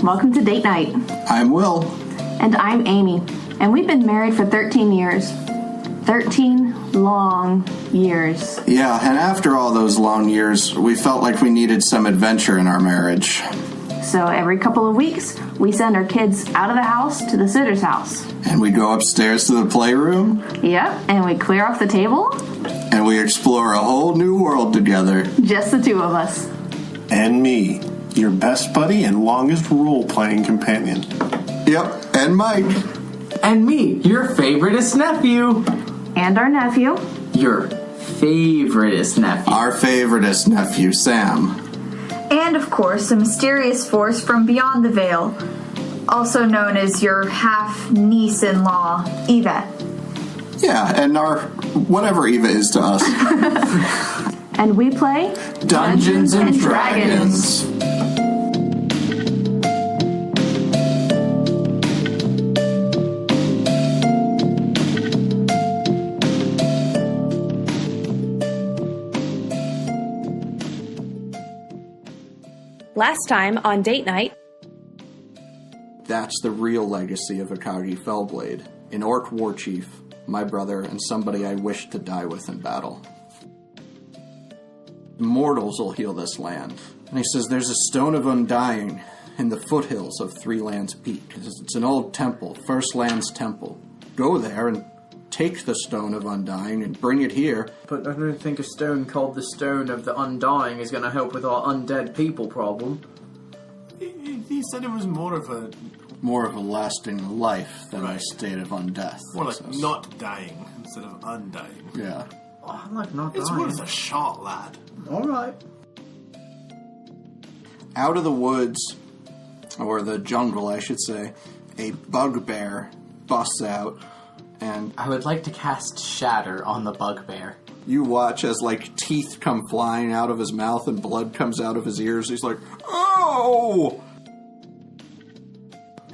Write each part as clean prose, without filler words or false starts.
Welcome to Date Night. I'm Will. And I'm Amy. And we've been married for 13 years. 13 long years. Yeah, and after all those long years, we felt like we needed some adventure in our marriage. So every couple of weeks, we send our kids out of the house to the sitter's house. And we go upstairs to the playroom. Yep, and we clear off the table. And we explore a whole new world together. Just the two of us. And me, your best buddy and longest role-playing companion. Yep, and Mike. And me, your favoriteest nephew. And our nephew. Your favoriteest nephew. Our favoriteest nephew, Sam. And, of course, a mysterious force from beyond the veil, also known as your half-niece-in-law, Eva. Yeah, and our whatever Eva is to us. And we play Dungeons and Dragons. Last time on Date Night. That's the real legacy of Akagi Fellblade, an orc war chief, my brother, and somebody I wish to die with in battle. Mortals will heal this land. And he says there's a stone of Undying in the foothills of Three Lands Peak. It's an old temple, First Lands Temple. Go there and take the stone of Undying and bring it here. But I don't think a stone called the Stone of the Undying is going to help with our undead people problem. He said it was more of a Lasting life than a state of undeath. more like not dying instead of undying. Yeah. Oh, I like not It's dying. worth a shot, lad. Alright. Out of the woods, or the jungle, I should say, a bugbear busts out, and I would like to cast Shatter on the bugbear. you watch as, teeth come flying out of his mouth and blood comes out of his ears. He's like, oh!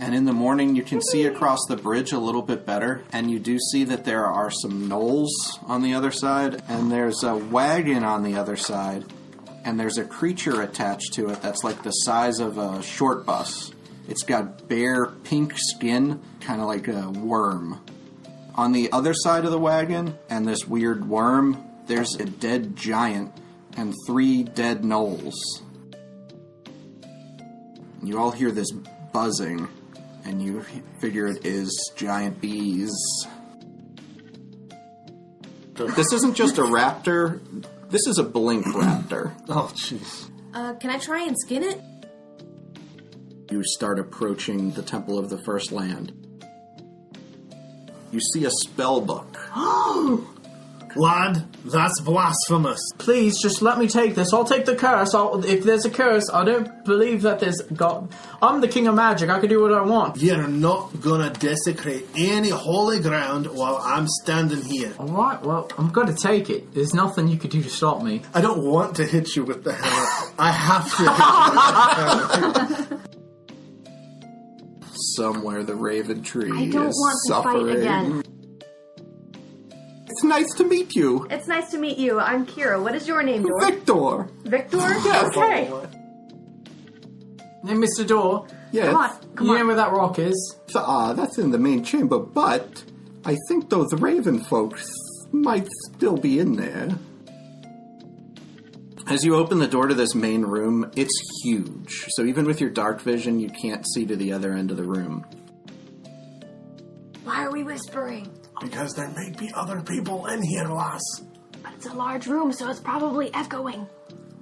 And in the morning, you can see across the bridge a little bit better, and you do see that there are some knolls on the other side, and there's a wagon on the other side, and there's a creature attached to it that's like the size of a short bus. It's got bare pink skin, kind of like a worm. On the other side of the wagon, and this weird worm, there's a dead giant and 3 dead gnolls. You all hear this buzzing, and you figure it is giant bees. This isn't just a raptor, this is a blink raptor. Oh, jeez. Can I try and skin it? You start approaching the Temple of the First Land. You see a spell book. Lad, that's blasphemous. Please, just let me take this. I'll take the curse. If there's a curse, I don't believe that there's God. I'm the king of magic. I can do what I want. You're not gonna desecrate any holy ground while I'm standing here. Alright, well, I'm gonna take it. There's nothing you could do to stop me. I don't want to hit you with the hammer. I have to hit you with the hammer. Somewhere the Raventree I don't is want to suffering. fight again. It's nice to meet you. It's nice to meet you. I'm Kira. What is your name, Dor? Victor. Victor? Yes. Okay. Hey, Mr. Door, Yes. Come you on. know where that rock is? That's in the main chamber, but I think those Raven folks might still be in there. As you open the door to this main room, it's huge. So even with your dark vision, you can't see to the other end of the room. Why are we whispering? Because there may be other people in here, lass. But it's a large room, so it's probably echoing.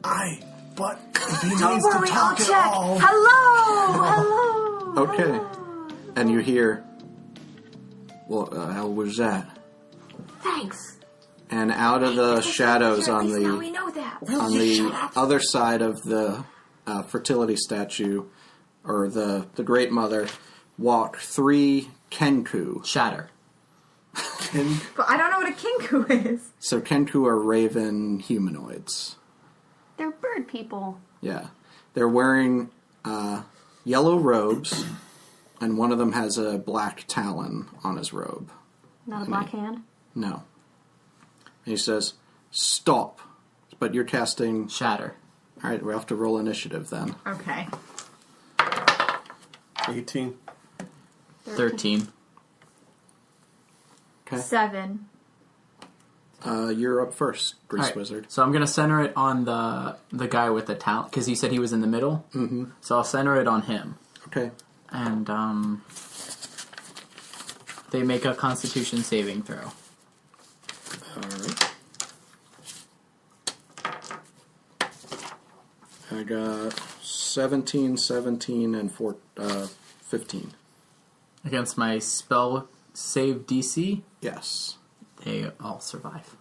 Aye, but if he Don't needs worry, to I'll talk at check. all... Hello! Hello! Okay. And you hear, what the hell was that? Thanks. And out of the shadows on Now we the know that. other side of the fertility statue, or the Great Mother, walk 3 Kenku. Shatter. But I don't know what a kinku is. So Kenku are raven humanoids. They're bird people. Yeah. They're wearing yellow robes, and one of them has a black talon on his robe. Not a black hand? No. And he says, stop. But you're casting... Shatter. Alright, we have to roll initiative then. Okay. 18. 13. Okay. 7. You're up first, Grease Alright, Wizard. So I'm going to center it on the guy with the talent, because he said he was in the middle. Mm-hmm. So I'll center it on him. Okay. And they make a Constitution saving throw. Alright. I got 17, 17, and 15. Against my spell save DC, Yes. they all survive.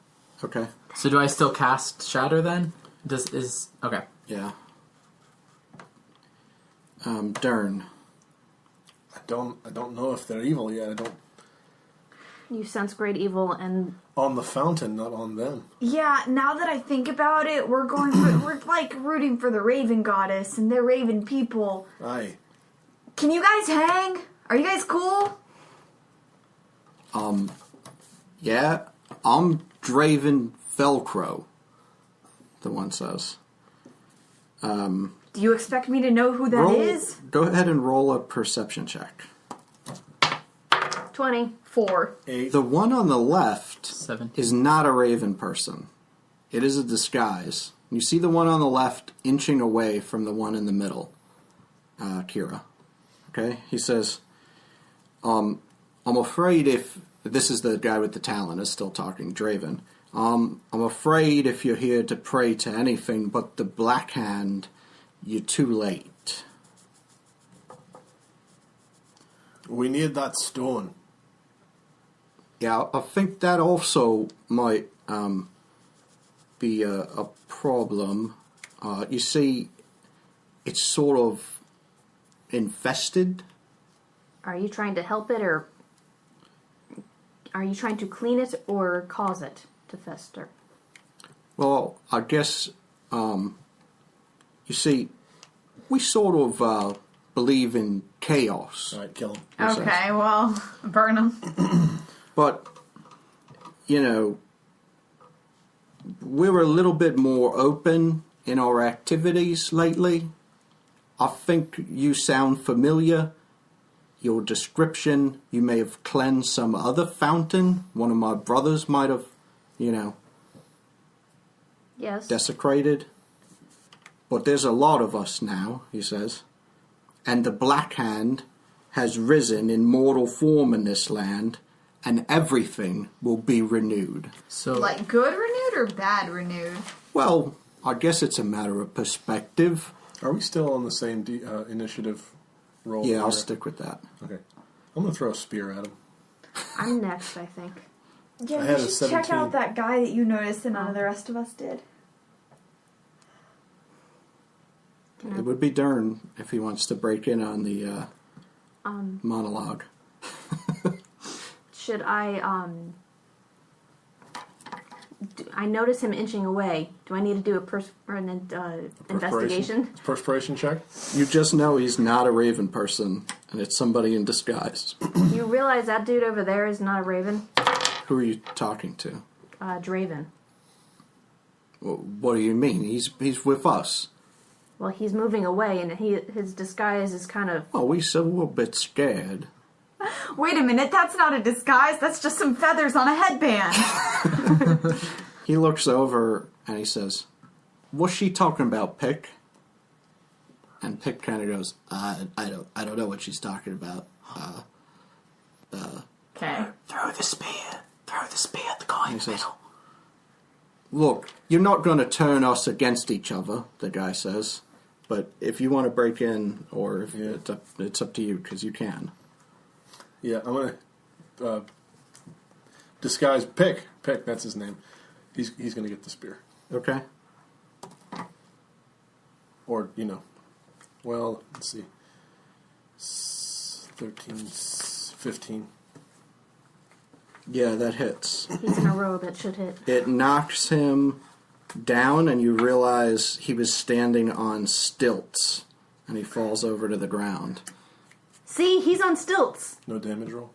Okay. So do I still cast Shatter then? Okay. Yeah. Dern. I don't know if they're evil yet. I don't. You sense great evil and On the fountain, not on them. Yeah, now that I think about it, we're like rooting for the Raven Goddess and their Raven people. Aye. Can you guys hang? Are you guys cool? Yeah, I'm Draven Velcro, the one says. Do you expect me to know who that is? Go ahead and roll a perception check. 24. 8. The one on the left 17. is not a Raven person. It is a disguise. You see the one on the left inching away from the one in the middle, Kira. Okay? He says, I'm afraid if... This is the guy with the talent, is still talking, Draven. I'm afraid if you're here to pray to anything but the Black Hand, you're too late. We need that stone. Yeah, I think that also might be a problem. You see, it's sort of infested. Are you trying to help it, or are you trying to clean it or cause it to fester? Well, I guess, you see, we sort of believe in chaos. All right, kill him. Okay, well, burn them. But, you know, we're a little bit more open in our activities lately. I think you sound familiar. Your description, you may have cleansed some other fountain. One of my brothers might have, you know, Yes. desecrated. But there's a lot of us now, he says. And the Black Hand has risen in mortal form in this land, and everything will be renewed. So Like good renewed or bad renewed? Well, I guess it's a matter of perspective. Are we still on the same initiative roll? Yeah, I'll here? stick with that. Okay. I'm going to throw a spear at him. I'm next, I think. Yeah, I had you a should check 17. out that guy that you noticed and none of the rest of us did. It would be Dern if he wants to break in on the monologue. Should I, I notice him inching away. Do I need to do an investigation? Perspiration check? You just know he's not a Raven person, and it's somebody in disguise. You realize that dude over there is not a Raven? Who are you talking to? Draven. Well, what do you mean? He's with us. Well, he's moving away, and his disguise is kind of... Oh, we're a little bit scared. Wait a minute, that's not a disguise. That's just some feathers on a headband. He looks over and he says, "What's she talking about, Pick?" And Pick kind of goes, "I don't know what she's talking about." Okay. throw the spear. Throw the spear at the guy in He the says, middle. "Look, you're not going to turn us against each other," the guy says. "But if you want to break in, or if it's up to you, because you can." Yeah, I'm going to disguise Pick. Pick, that's his name. He's going to get the spear. Okay. Or, you know. Well, let's see. 13, 15. Yeah, that hits. He's in a row that should hit. It knocks him down, and you realize he was standing on stilts, and he falls over to the ground. See, he's on stilts. No damage roll?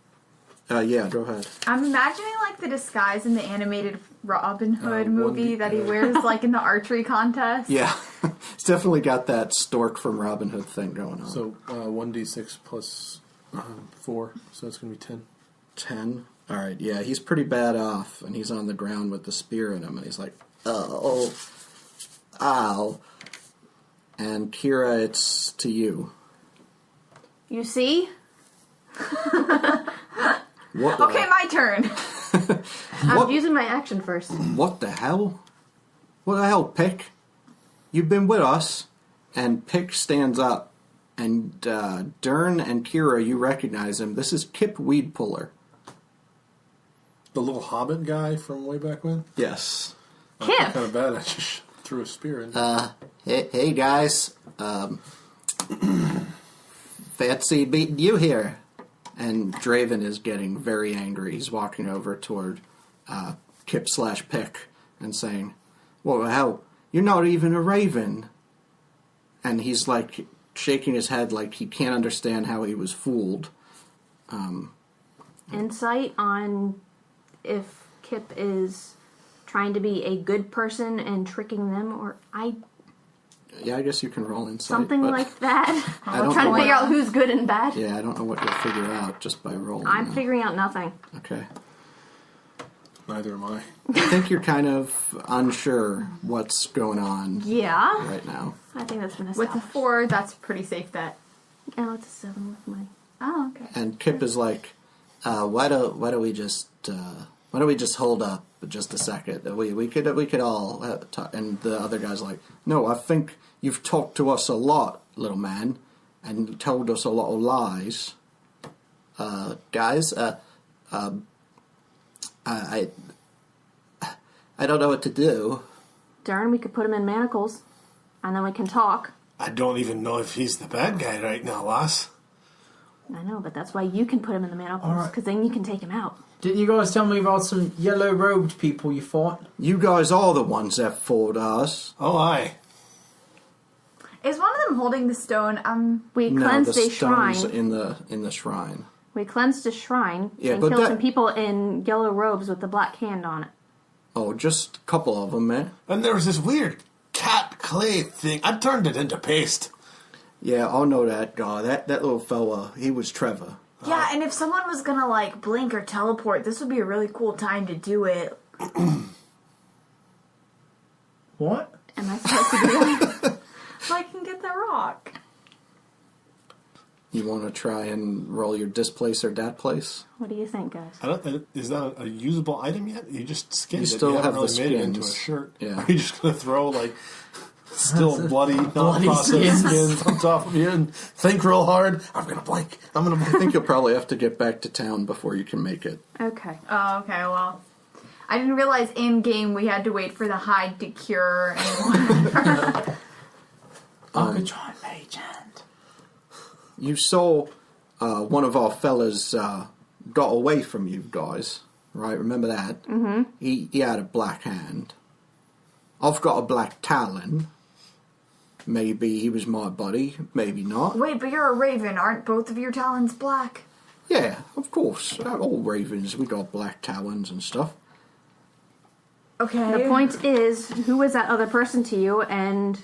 Yeah, go ahead. I'm imagining like the disguise in the animated Robin Hood movie 1D that he wears like in the archery contest. Yeah, it's definitely got that stork from Robin Hood thing going on. So 1d6 plus 4, so it's going to be 10. 10. All right, yeah, he's pretty bad off, and he's on the ground with the spear in him, and he's like, oh, ow. And Kira, it's to you. You see? What? Okay, my turn. I'm using my action first. What the hell? What the hell, Pick? You've been with us. And Pick stands up, and Dern and Kira, you recognize him. This is Kip Weedpuller. The little hobbit guy from way back when? Yes. Kip. Kind of bad. I just threw a spear in. Hey guys. Fancy beating you here. And Draven is getting very angry. He's walking over toward Kip/Pick and saying, "Well, hell, you're not even a raven." And he's like shaking his head like he can't understand how he was fooled. Insight on if Kip is trying to be a good person and tricking them, or Yeah, I guess you can roll insight. something but like that. I don't I'm trying know to figure what- out who's good and bad. Yeah, I don't know what you'll figure out just by rolling. I'm though. figuring out nothing. Okay. Neither am I. I think you're kind of unsure what's going on Yeah. right now. I think that's been With the established. 4, that's a pretty safe bet. Oh, it's a 7 with my... Oh, okay. And Kip is like, why don't we just hold up just a second? We could all talk. And the other guy's like, no, I think you've talked to us a lot, little man, and you told us a lot of lies. Guys, I don't know what to do. Darn, we could put him in manacles, and then we can talk. I don't even know if he's the bad guy right now, lass. I know, but that's why you can put him in the manacles, Alright. because then you can take him out. Didn't you guys tell me about some yellow-robed people you fought? You guys are the ones that fought us. Oh, aye. Is one of them holding the stone? We No, cleansed the a shrine. stone's in the shrine. We cleansed a shrine Yeah, and but killed that- some people in yellow robes with the black hand on it. Oh, just a couple of them, man. And there was this weird cat clay thing. I turned it into paste. Yeah, I know that guy. That little fella, he was Trevor. Yeah, and if someone was gonna like blink or teleport, this would be a really cool time to do it. What? Am I supposed to do that? So I can get the rock. You want to try and roll your displace or dat place? What do you think, guys? Is that a usable item yet? You just skinned You it. still You have haven't the really made it into a skins. shirt. Yeah. Are you just going to throw, like, still bloody, bloody non-processed skins. skins on top of you and think real hard? I'm going to blank. I'm going to I blank. think you'll probably have to get back to town before you can make it. Okay. Oh, okay, well. I didn't realize in game we had to wait for the hide to cure and I could try mage hand. You saw one of our fellas got away from you guys, right? Remember that? Mm-hmm. He had a black hand. I've got a black talon. Maybe he was my buddy, maybe not. Wait, but you're a raven. Aren't both of your talons black? Yeah, of course. All ravens, we got black talons and stuff. Okay. The point is, who is that other person to you, and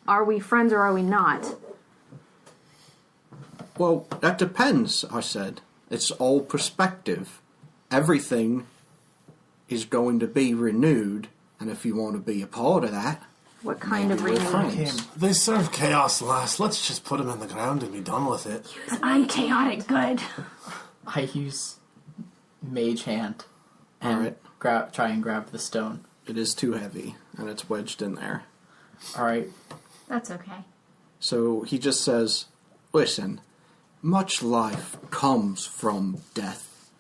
are we friends or are we not? Well, that depends, I said. It's all perspective. Everything is going to be renewed, and if you want to be a part of that, What kind of we're reason? friends. They serve chaos, lass. Let's just put him in the ground and be done with it. I'm chaotic good. I use mage hand and Alright. try and grab the stone. It is too heavy, and it's wedged in there. Alright. That's okay. So he just says, listen, much life comes from death.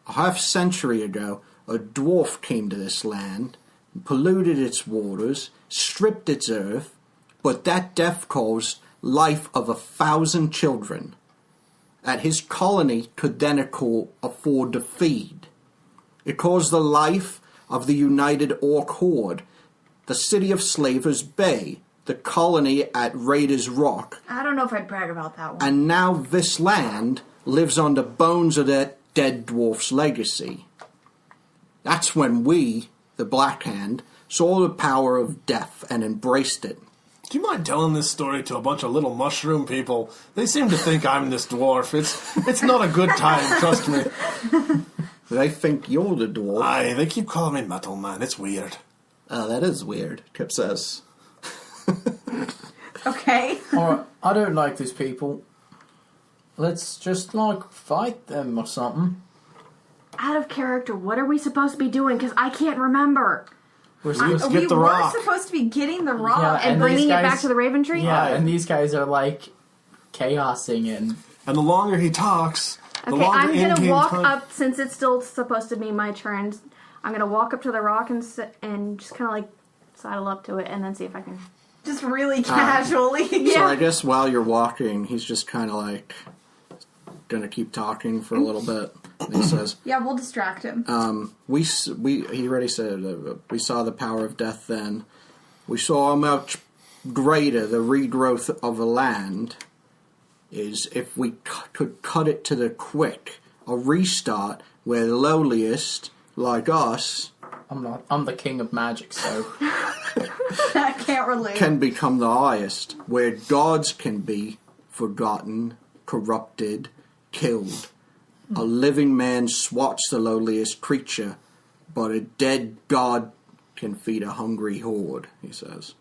A half-century ago, a dwarf came to this land, polluted its waters, stripped its earth, but that death caused life of 1,000 children that his colony could then afford to feed. It caused the life of the United Orc Horde, the city of Slavers Bay, the colony at Raiders Rock, I don't know if I'd brag about that one. and now this land lives on the bones of that dead dwarf's legacy. That's when we, the Black Hand, saw the power of death and embraced it. Do you mind telling this story to a bunch of little mushroom people? They seem to think I'm this dwarf. It's not a good time, trust me. They think you're the dwarf. Aye, they keep calling me Metal Man. It's weird. Oh, that is weird, Kip says. Okay. Alright, I don't like these people. Let's just, fight them or something. Out of character, what are we supposed to be doing? Because I can't remember. We're supposed to get the rock. We were supposed to be getting the rock. Yeah, And and bringing these it back guys- to the Raventree? Yeah, and these guys are, chaosing and... And the longer he talks, the Okay, longer I'm gonna in-game walk time... up, since it's still supposed to be my turn, I'm gonna walk up to the rock and just kind of saddle up to it and then see if I can... Just really casually. So I guess while you're walking, he's just kind of gonna keep talking for a little bit. And he says, Yeah, we'll distract him. he already said, we saw the power of death then. We saw how much greater the regrowth of a land is if we could cut it to the quick. A restart where the lowliest, like us, I'm the king of magic, so... I can't relate. can become the highest, where gods can be forgotten, corrupted, killed. A living man swats the lowliest creature, but a dead god can feed a hungry horde, he says.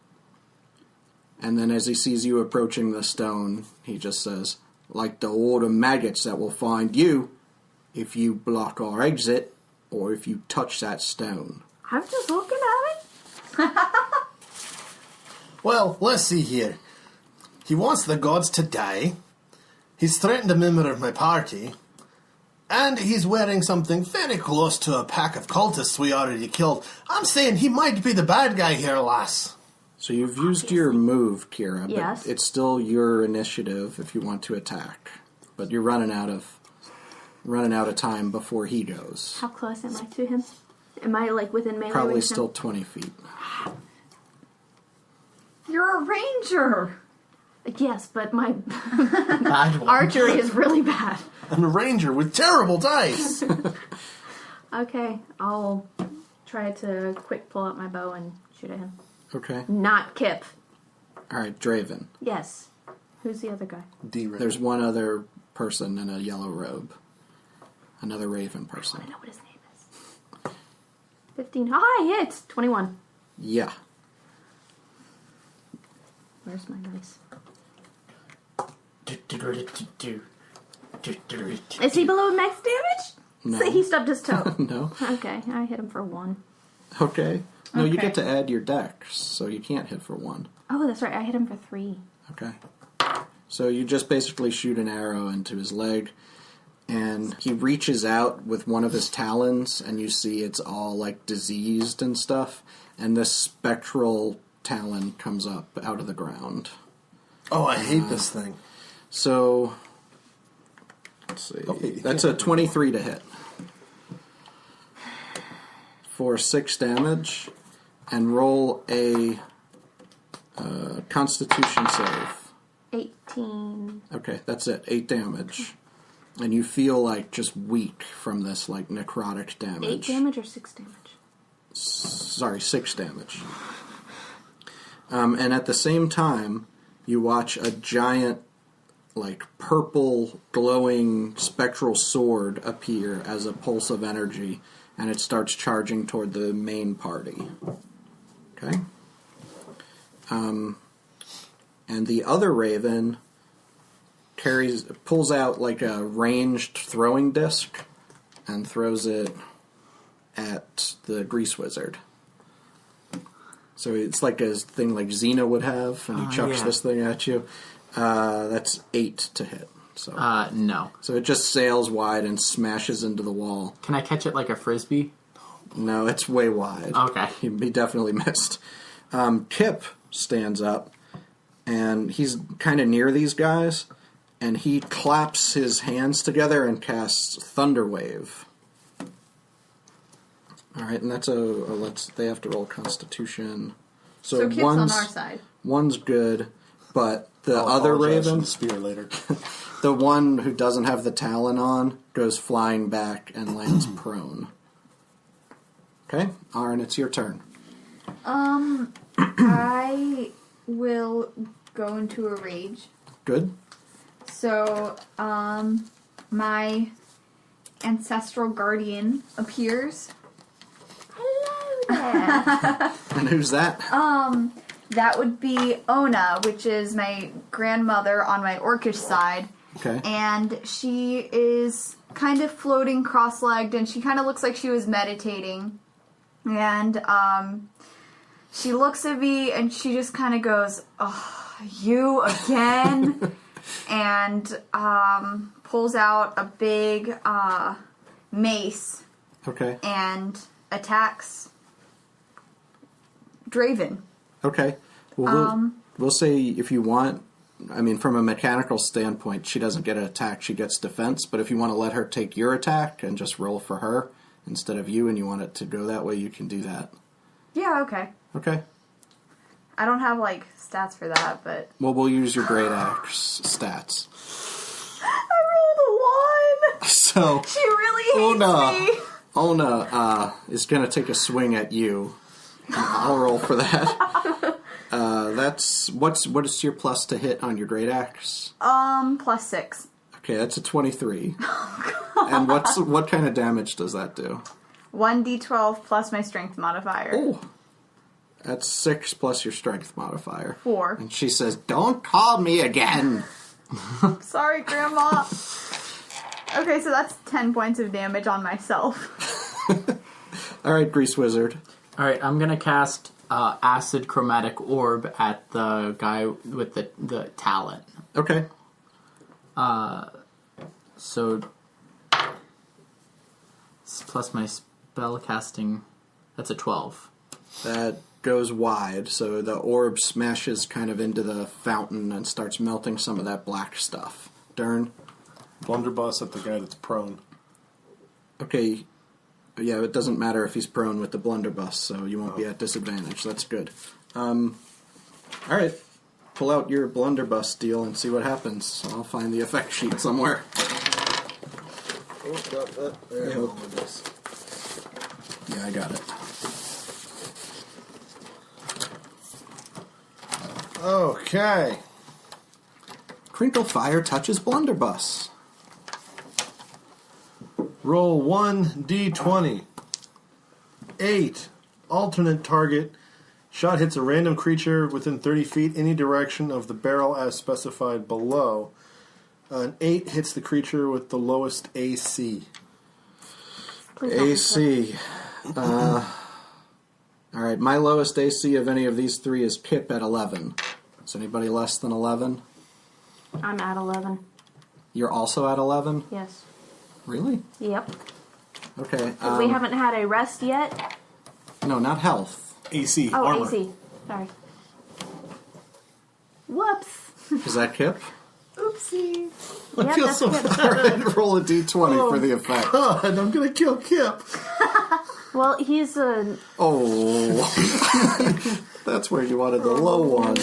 And then as he sees you approaching the stone, he just says, like the horde of maggots that will find you if you block our exit or if you touch that stone. I'm just looking at it. Well, let's see here. He wants the gods to die. He's threatened a member of my party. And he's wearing something very close to a pack of cultists we already killed. I'm saying he might be the bad guy here, lass. So you've used your move, Kira, but Yes. it's still your initiative if you want to attack. But you're running out of time before he goes. How close am I to him? Am I within melee Probably range still now? 20 feet. You're a ranger. Yes, but my Bad one. archery is really bad. I'm a ranger with terrible dice. Okay, I'll try to quick pull out my bow and shoot at him. Okay. Not Kip. All right, Draven. Yes. Who's the other guy? There's one other person in a yellow robe. Another raven I person. know what his name is. 15. Hi, hits! 21. Yeah. Where's my dice? Is he below max damage? No. So he stubbed his toe. No. Okay, I hit him for 1. Okay. No, you Okay. get to add your dex, so you can't hit for 1. Oh, that's right. I hit him for 3. Okay. So you just basically shoot an arrow into his leg, and he reaches out with one of his talons, and you see it's all diseased and stuff, and this spectral talon comes up out of the ground. Oh, I hate this thing. So, let's see. That's a 23 to hit. For 6 damage, and roll a Constitution save. 18. Okay, that's it. 8 damage. And you feel just weak from this necrotic damage. 8 damage or 6 damage? Sorry, 6 damage. And at the same time, you watch a giant, purple, glowing, spectral sword appear as a pulse of energy, and it starts charging toward the main party. Okay? And the other raven pulls out a ranged throwing disc and throws it at the grease wizard. So it's like a thing like Xena would have, and he chucks yeah. this thing at you. That's 8 to hit. So No. so it just sails wide and smashes into the wall. Can I catch it like a frisbee? No, it's way wide. Okay. He definitely missed. Kip stands up, and he's kind of near these guys, and he claps his hands together and casts Thunderwave. All right, and that's they have to roll Constitution. So Kip's on our side. One's good, but the I'll other apologize for raven, the spear later. The one who doesn't have the talon on goes flying back and lands prone. Okay, Aaron, it's your turn. I will go into a rage. Good. So, my ancestral guardian appears. Hello there. And who's that? That would be Ona, which is my grandmother on my orcish side. Okay. And she is kind of floating cross-legged, and she kind of looks like she was meditating. And, she looks at me, and she just kind of goes, "Oh, you again?" And, pulls out a big, mace Okay. and attacks Draven. Okay. Well, we'll say if you want, I mean, from a mechanical standpoint, she doesn't get an attack, she gets defense. But if you want to let her take your attack and just roll for her instead of you and you want it to go that way, you can do that. Yeah, okay. Okay. I don't have, like, stats for that, but... Well, we'll use your great axe stats. I rolled a 1! So, She really hates me! Ona is going to take a swing at you. I'll roll for that. What is your plus to hit on your great axe? +6. Okay, that's a 23. And what kind of damage does that do? 1d12 plus my strength modifier. Oh, that's 6 plus your strength modifier. 4. And she says, "Don't call me again." Sorry, Grandma. Okay, so that's 10 points of damage on myself. All right, Grease Wizard. All right, I'm gonna cast acid chromatic orb at the guy with the talent. Okay. So plus my spell casting, that's a 12. That goes wide, so the orb smashes kind of into the fountain and starts melting some of that black stuff. Dern. Blunderbuss at the guy that's prone. Okay. Yeah, it doesn't matter if he's prone with the blunderbuss, so you won't be at disadvantage. That's good. All right. Pull out your blunderbuss deal and see what happens. I'll find the effect sheet somewhere. Yeah, I got it. Okay. Crinkle Fire touches blunderbuss. Roll 1d20. 8. Alternate target. Shot hits a random creature within 30 feet, any direction of the barrel as specified below. An 8 hits the creature with the lowest AC. AC. All right, my lowest AC of any of these three is Kip at 11. Is anybody less than 11? I'm at 11. You're also at 11? Yes. Really? Yep. Okay. We haven't had a rest yet. No, not health. AC. Oh, armor. AC. Sorry. Whoops. Is that Kip? Oopsie. Yeah, feel that's so good. All right, roll a d20 for the effect. God, I'm gonna kill Kip. Well, he's a... Oh. That's where you wanted the low one.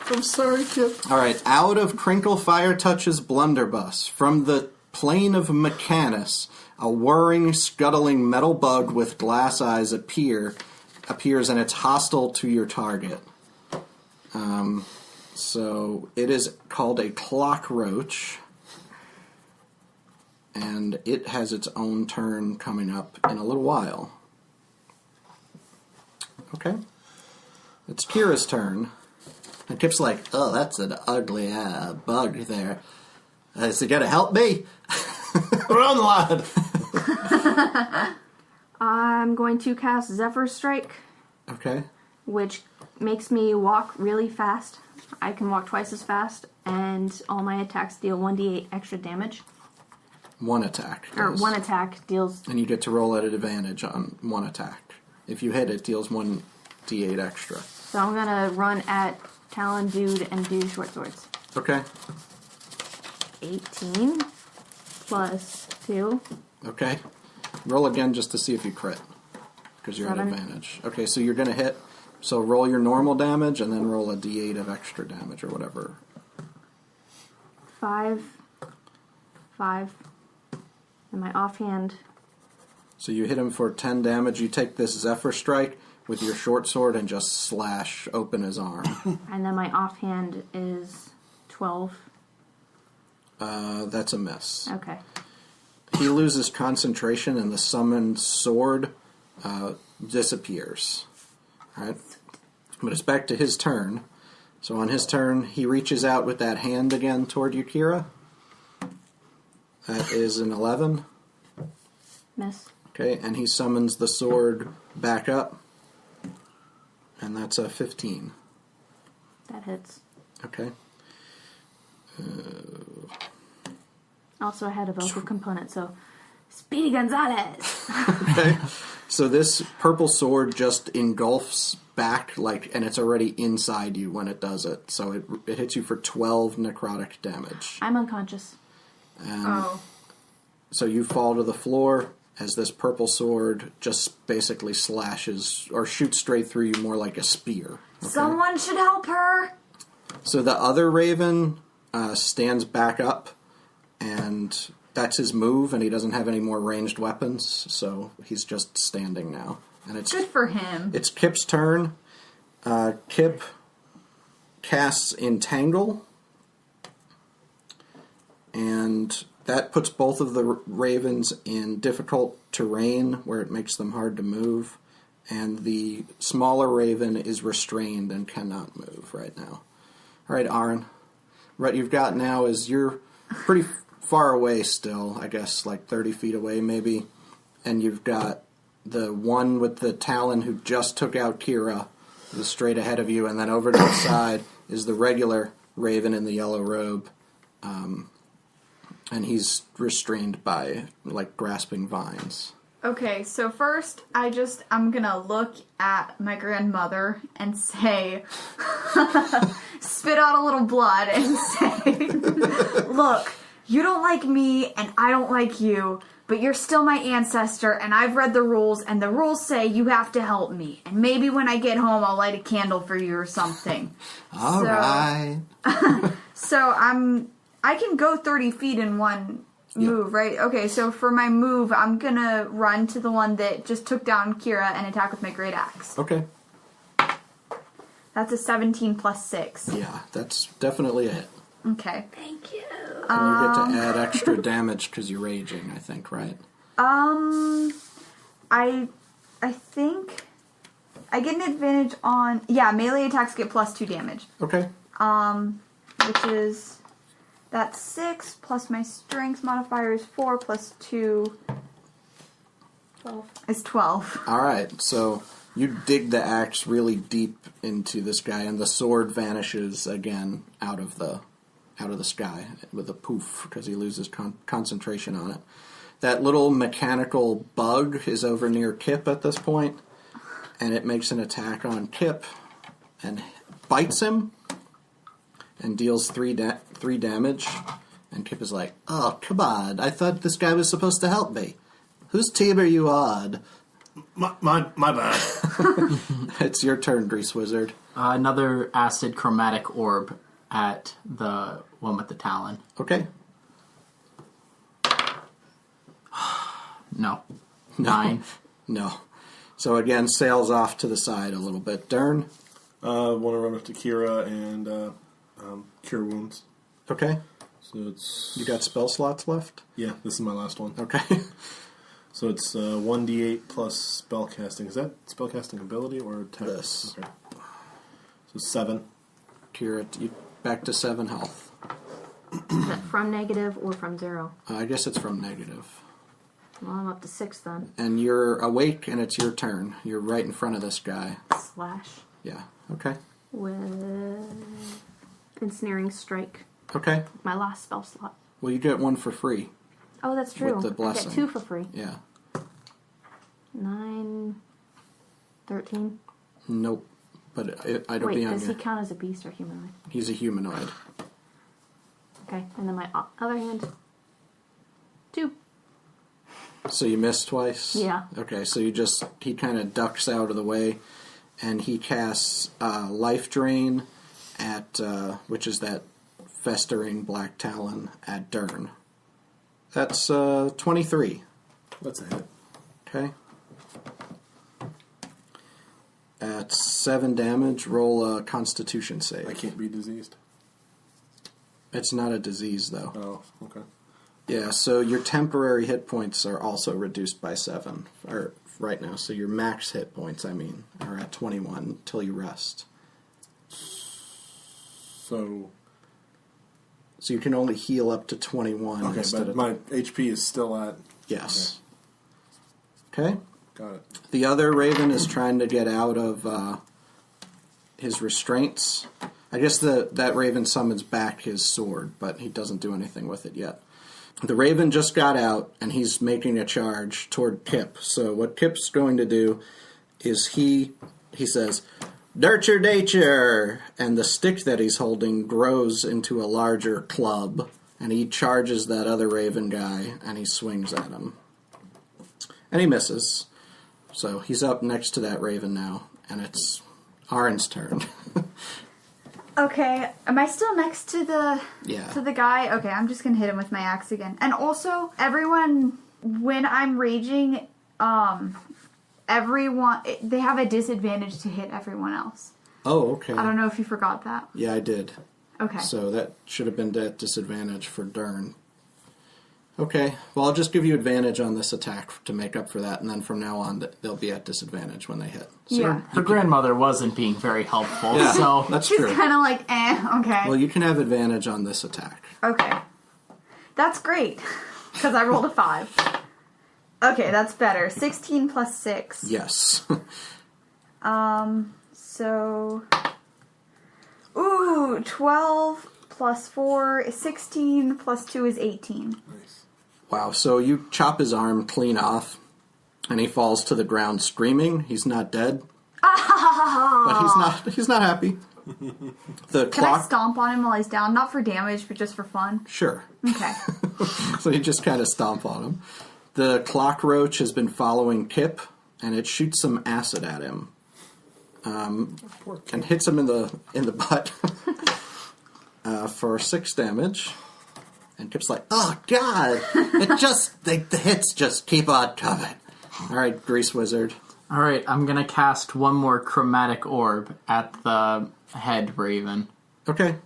I'm sorry, Kip. All right, out of Crinkle Fire touches blunderbuss. From the plane of Mechanus, a whirring, scuttling metal bug with glass eyes appears, and it's hostile to your target. So it is called a clock roach, and it has its own turn coming up in a little while. Okay. It's Kira's turn. And Kip's like, "Oh, that's an ugly bug there. Is it going to help me?" Run, lad. I'm going to cast Zephyr Strike, Okay. which makes me walk really fast. I can walk twice as fast, and all my attacks deal 1d8 extra damage. One attack. Or does. one attack deals... And you get to roll at an advantage on one attack. If you hit, it deals 1d8 extra. So I'm going to run at Talon Dude and do short swords. Okay. 18 plus 2. Okay. Roll again just to see if you crit. Because you're 7. at advantage. Okay, so you're going to hit. So roll your normal damage and then roll a d8 of extra damage or whatever. 5 5. And my offhand, So you hit him for 10 damage. You take this Zephyr Strike with your short sword and just slash open his arm. and then my offhand is 12. That's a miss. Okay. He loses concentration and the summoned sword disappears. Alright? But it's back to his turn. So on his turn, he reaches out with that hand again toward you, Kira. That is an 11. Miss. Okay, and he summons the sword back up. And that's a 15. That hits. Okay. Also, I had a vocal component, so Speedy Gonzalez. Okay. So this purple sword just engulfs back, and it's already inside you when it does it. So it hits you for 12 necrotic damage. I'm unconscious. So you fall to the floor as this purple sword just basically slashes or shoots straight through you more like a spear. Okay? Someone should help her. So the other raven stands back up, and that's his move, and he doesn't have any more ranged weapons, so he's just standing now. And it's Good for him. It's Kip's turn. Kip casts Entangle, and that puts both of the ravens in difficult terrain where it makes them hard to move, and the smaller raven is restrained and cannot move right now. All right, Aaron. What you've got now is you're pretty far away still, I guess, like 30 feet away maybe, and you've got the one with the talon who just took out Kira is straight ahead of you, and then over to the side is the regular raven in the yellow robe, and he's restrained by, grasping vines. Okay, so first, I'm gonna look at my grandmother and say, spit out a little blood and say, look, you don't like me and I don't like you, but you're still my ancestor and I've read the rules and the rules say you have to help me. And maybe when I get home, I'll light a candle for you or something. All right. So I can go 30 feet in one move, right? Okay, so for my move, I'm gonna run to the one that just took down Kira and attack with my great axe. Okay. That's a 17 plus 6. Yeah, that's definitely a hit. Okay. Thank you. And you get to add extra damage because you're raging, I think, right? I think I get an advantage on melee attacks get plus 2 damage. Okay. Which is that's 6 plus my strength modifier is 4 plus 2 12. is 12. All right, so you dig the axe really deep into this guy, and the sword vanishes again out of the sky with a poof because he loses concentration on it. That little mechanical bug is over near Kip at this point, and it makes an attack on Kip and bites him and deals 3 damage. And Kip is like, "Oh, come on! I thought this guy was supposed to help me. Whose team are you on?" My bad. It's your turn, Grease Wizard. Another acid chromatic orb at the one with the talon. Okay. No. 9. No. So again, sails off to the side a little bit. Dern. Want to run up to Kira and cure wounds. Okay. So it's You got spell slots left? yeah. This is my last one. Okay. So it's 1d8 plus spellcasting. Is that spellcasting ability or attack? This. Okay. So 7. Kira, you back to 7 health. Is that from negative or from 0? I guess it's from negative. Well, I'm up to 6 then. And you're awake, and it's your turn. You're right in front of this guy. Slash Yeah. Okay. with ensnaring strike. Okay. My last spell slot. Well, you get one for free. Oh, that's true. With the I blessing. get 2 for free. Yeah. 9, 13. Nope. But I don't Wait, be on does he you. count as a beast or humanoid? He's a humanoid. Okay, and then my other hand. 2. So you missed twice? Yeah. Okay, so he kind of ducks out of the way, and he casts Life Drain at, which is that festering black talon at Dern. That's 23. That's a hit. Okay. At 7 damage, roll a Constitution save. I can't be diseased. It's not a disease, though. Oh, okay. Yeah, so your temporary hit points are also reduced by 7 or right now. So your max hit points, are at 21 until you rest. So you can only heal up to 21 okay, instead but of... my HP is still at... Yes. Okay. Got it. The other Raven is trying to get out of his restraints. I guess that Raven summons back his sword, but he doesn't do anything with it yet. The Raven just got out, and he's making a charge toward Kip. So what Kip's going to do is he says, "Dircher dacher!" And the stick that he's holding grows into a larger club, and he charges that other Raven guy, and he swings at him. And he misses. So he's up next to that Raven now, and it's Arin's turn. Okay, am I still next to the guy? Okay, I'm just gonna hit him with my axe again. And also, everyone, when I'm raging, everyone, they have a disadvantage to hit everyone else. Oh, okay. I don't know if you forgot that. Yeah, I did. Okay. So that should have been at disadvantage for Dern. Okay, well, I'll just give you advantage on this attack to make up for that, and then from now on, they'll be at disadvantage when they hit. So Yeah. Her grandmother wasn't being very helpful, Yeah, so... that's She's true. kind of like, okay. Well, you can have advantage on this attack. Okay. That's great. Because I rolled a 5. Okay, that's better. 16 plus 6. Yes. So... Ooh, 12 plus 4 is 16, plus 2 is 18. Nice. Wow, so you chop his arm clean off, and he falls to the ground screaming. He's not dead. But he's not happy. The Can I clock... stomp on him while he's down? Not for damage, but just for fun? Sure. Okay. So you just kind of stomp on him. The clock roach has been following Kip, and it shoots some acid at him. And hits him in the butt for 6 damage. And Kip's like, "Oh God! The hits just keep on coming." All right, Grease Wizard. All right, I'm gonna cast one more chromatic orb at the head Raven. Okay.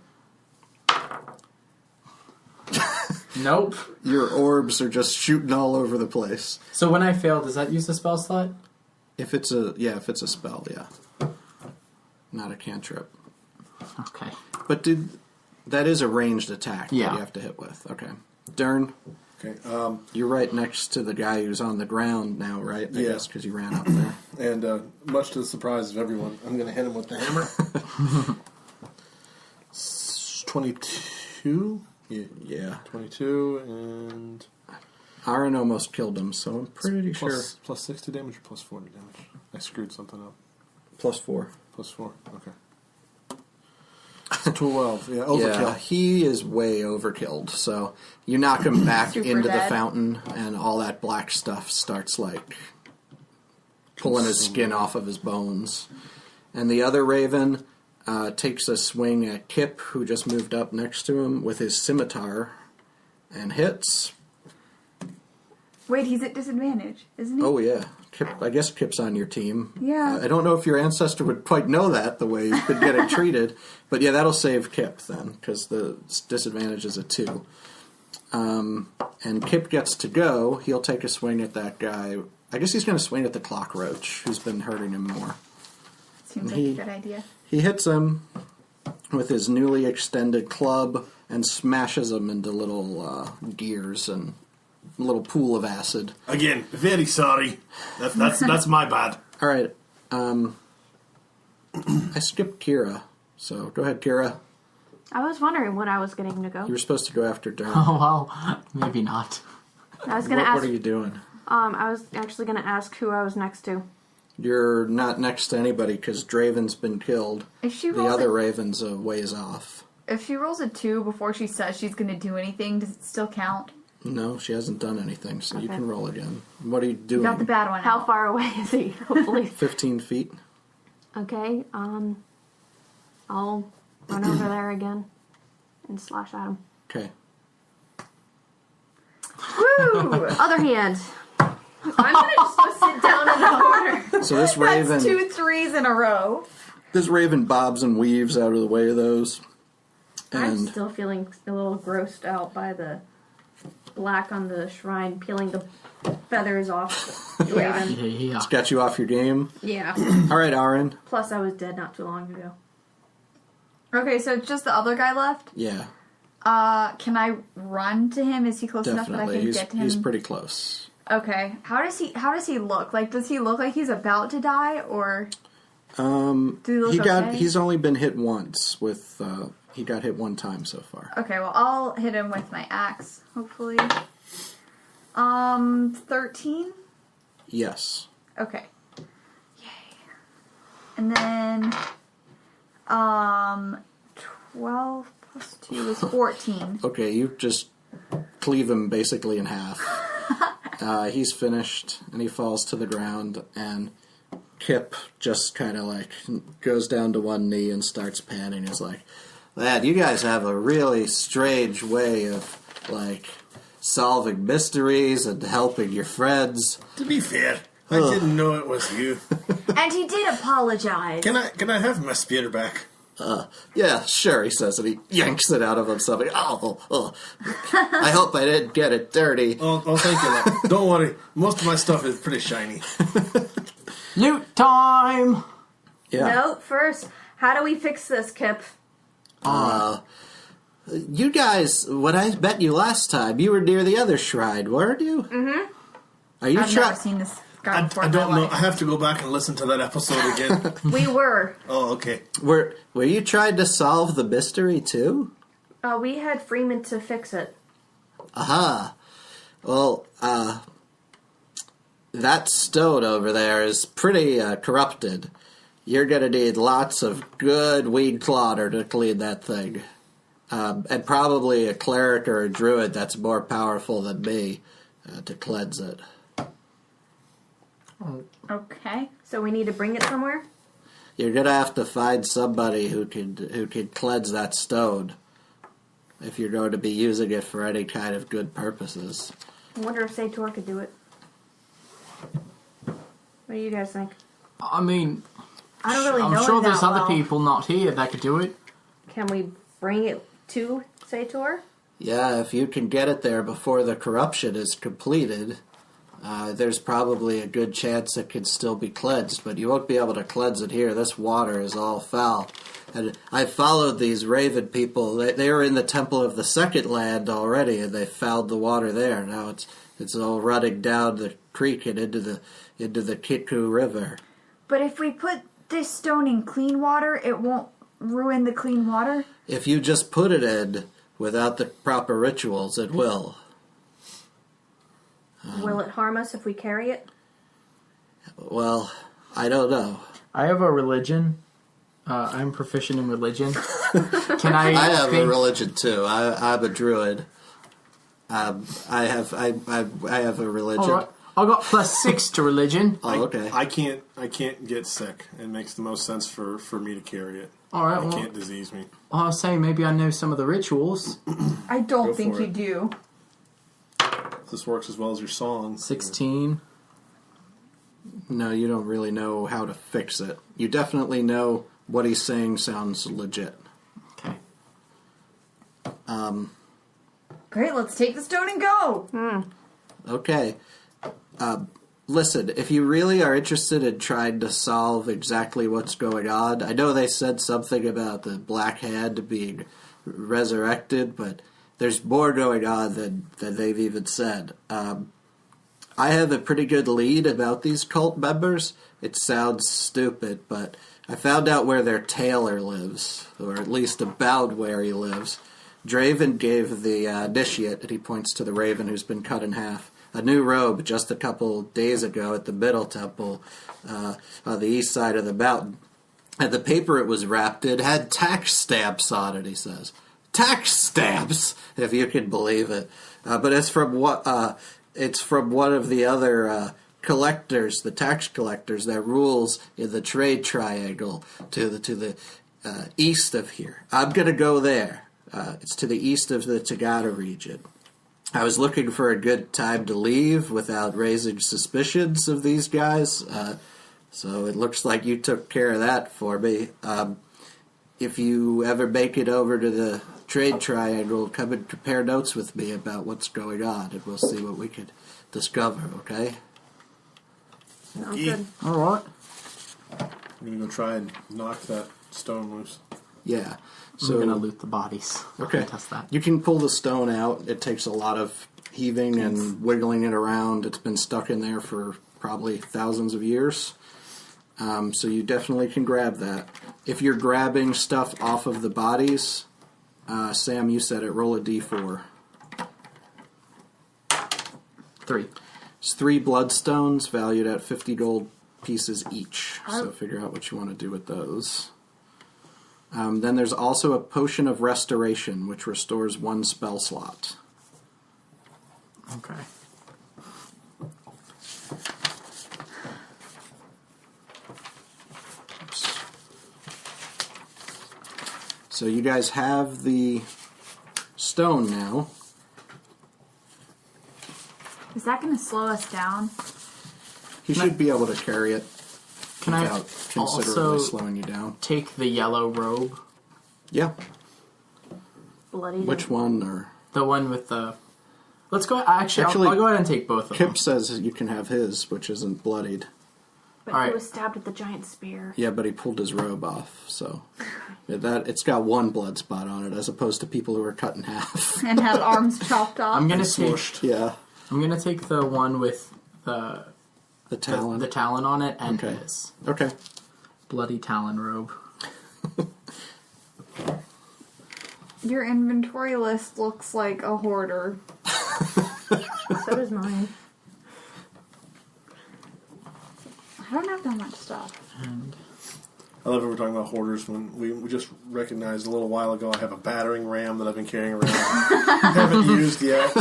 Nope. Your orbs are just shooting all over the place. So when I fail, does that use the spell slot? If it's a spell, yeah. Not a cantrip. Okay. But that is a ranged attack that Yeah. you have to hit with. Okay. Dern, Okay. you're right next to the guy who's on the ground now, right? I Yeah. guess because you ran up there. And much to the surprise of everyone, I'm going to hit him with the hammer. 22? Yeah. 22 and... Aaron almost killed him, so I'm pretty sure. Plus 60 damage or plus 40 damage? I screwed something up. +4. Plus 4, okay. 12, yeah, overkill. Yeah, he is way overkilled. So you knock him back Super into the dead. fountain, and all that black stuff starts pulling his skin off of his bones. And the other Raven takes a swing at Kip, who just moved up next to him, with his scimitar, and hits. Wait, he's at disadvantage, isn't he? Oh yeah, Kip. I guess Kip's on your team. Yeah. I don't know if your ancestor would quite know that the way he's been getting treated, but yeah, that'll save Kip then because the disadvantage is a 2. And Kip gets to go. He'll take a swing at that guy. I guess he's going to swing at the clock roach, who's been hurting him more. Seems like a good idea. He hits him with his newly extended club and smashes him into little gears and a little pool of acid. Again, very sorry. That's my bad. All right. I skipped Kira, so go ahead, Kira. I was wondering when I was getting to go. You were supposed to go after Dern. Oh, well, maybe not. I was going to What ask. are you doing? I was actually going to ask who I was next to. You're not next to anybody because Draven's been killed. If she The rolls other a, Raven's a ways off. if she rolls a 2 before she says she's going to do anything, does it still count? No, she hasn't done anything, so you Okay. can roll again. What are you doing? Got the bad one How out. far away is he? Hopefully. 15 feet. Okay. I'll run over there again and slash at him. Okay. Woo! Woo! Other hand. I'm gonna just go sit down in the corner. So this raven, That's 2 3s in a row. this raven bobs and weaves out of the way of those. I'm And still feeling a little grossed out by the black on the shrine peeling the feathers off the raven. Yeah. it's got you off your game. Yeah. All right, Aaron. Plus, I was dead not too long ago. Okay, so it's just the other guy left. Yeah, Can I run to him? Is he close enough that I definitely. can get to him? He's pretty close. Okay. How does he look? Like, does he look like he's about to die, or do he look okay? He's only been hit once with. He got hit one time so far. Okay, well, I'll hit him with my axe, hopefully. 13? Yes. Okay. Yay. And then, 12 plus 2 is 14. Okay, you just cleave him basically in half. He's finished, and he falls to the ground, and Kip just kind of like goes down to one knee and starts panting. He's like, "Lad, you guys have a really strange way of, like, solving mysteries and helping your friends." To be fair, I didn't know it was you. And he did apologize. Can I have my spear back? Yeah, sure, he says, and he yanks it out of himself. I hope I didn't get it dirty. Oh, thank you. Lad. Don't worry. Most of my stuff is pretty shiny. Loot time! Yeah. No, first, how do we fix this, Kip? You guys, when I met you last time, you were near the other shrine, weren't you? Mm-hmm. Are you I've never seen this guy before. I in my don't know. life. I have to go back and listen to that episode again. We were. Oh, okay. Were you trying to solve the mystery too? We had Freeman to fix it. Aha. Well, that stone over there is pretty corrupted. You're gonna need lots of good weed clotter to clean that thing. And probably a cleric or a druid that's more powerful than me to cleanse it. Okay. So we need to bring it somewhere? You're gonna have to find somebody who can cleanse that stone if you're going to be using it for any kind of good purposes. I wonder if Sator could do it. What do you guys think? I mean, I don't really know I'm sure it there's that other well. people not here that could do it. Can we bring it to Sator? Yeah, if you can get it there before the corruption is completed, there's probably a good chance it could still be cleansed, but you won't be able to cleanse it here. This water is all foul. And I followed these Raven people. They were in the Temple of the Second Land already, and they fouled the water there. Now it's all running down the creek and into the Kitku River. But if we put this stone in clean water, it won't ruin the clean water? If you just put it in without the proper rituals, it will. Will it harm us if we carry it? Well, I don't know. I have a religion. I'm proficient in religion. Can I? I have a think- religion too. I'm a druid. I have a religion. All right. I got +6 to religion. Oh, okay. I can't get sick. It makes the most sense for me to carry it. All right. It Well, can't disease me. I'll say maybe I know some of the rituals. I don't Go think for you it. do. This works as well as your song. 16. No, you don't really know how to fix it. You definitely know what he's saying sounds legit. Okay. Great, let's take the stone and go. Okay. Listen, if you really are interested in trying to solve exactly what's going on, I know they said something about the Black Hand being resurrected, but there's more going on than they've even said. I have a pretty good lead about these cult members. It sounds stupid, but I found out where their tailor lives, or at least about where he lives. Draven gave the initiate, and he points to the raven who's been cut in half, a new robe just a couple days ago at the Middle Temple on the east side of the mountain. And the paper it was wrapped in had tax stamps on it, he says. Tax stamps, if you can believe it. But it's from one of the other collectors, the tax collectors that rules in the trade triangle to the east of here. I'm going to go there. It's to the east of the Tagada region. I was looking for a good time to leave without raising suspicions of these guys, so it looks like you took care of that for me. If you ever make it over to the Trade Triangle, come and compare notes with me about what's going on, and we'll see what we can discover, okay? Sounds good. All right. I'm gonna go try and knock that stone loose. Yeah. So I'm gonna loot the bodies. Okay. Test that. You can pull the stone out. It takes a lot of heaving and wiggling it around. It's been stuck in there for probably thousands of years. So you definitely can grab that. If you're grabbing stuff off of the bodies, Sam, you said it, roll a d4. 3. It's 3 bloodstones valued at 50 gold pieces each. So figure out what you want to do with those. Then there's also a potion of restoration, which restores 1 spell slot. Okay. Oops. So you guys have the stone now. Is that going to slow us down? You should be able to carry it Can I without considerably also slowing you down. take the yellow robe? Yeah. Bloody. Which one? Or The one with the... Let's go... Actually, I'll go ahead and take both of them. Kip says you can have his, which isn't bloodied. But All he right. was stabbed with the giant spear. Yeah, but he pulled his robe off, so it's got 1 blood spot on it, as opposed to people who are cut in half. And have arms chopped off? I'm gonna take... Smushed. Yeah, I'm gonna take the one with the talon. the talon on it and Okay. his Okay. bloody talon robe. Your inventory list looks like a hoarder. So does mine. I don't have that much stuff. And I love it. We're talking about hoarders when we just recognized a little while ago I have a battering ram that I've been carrying around. Haven't used yet.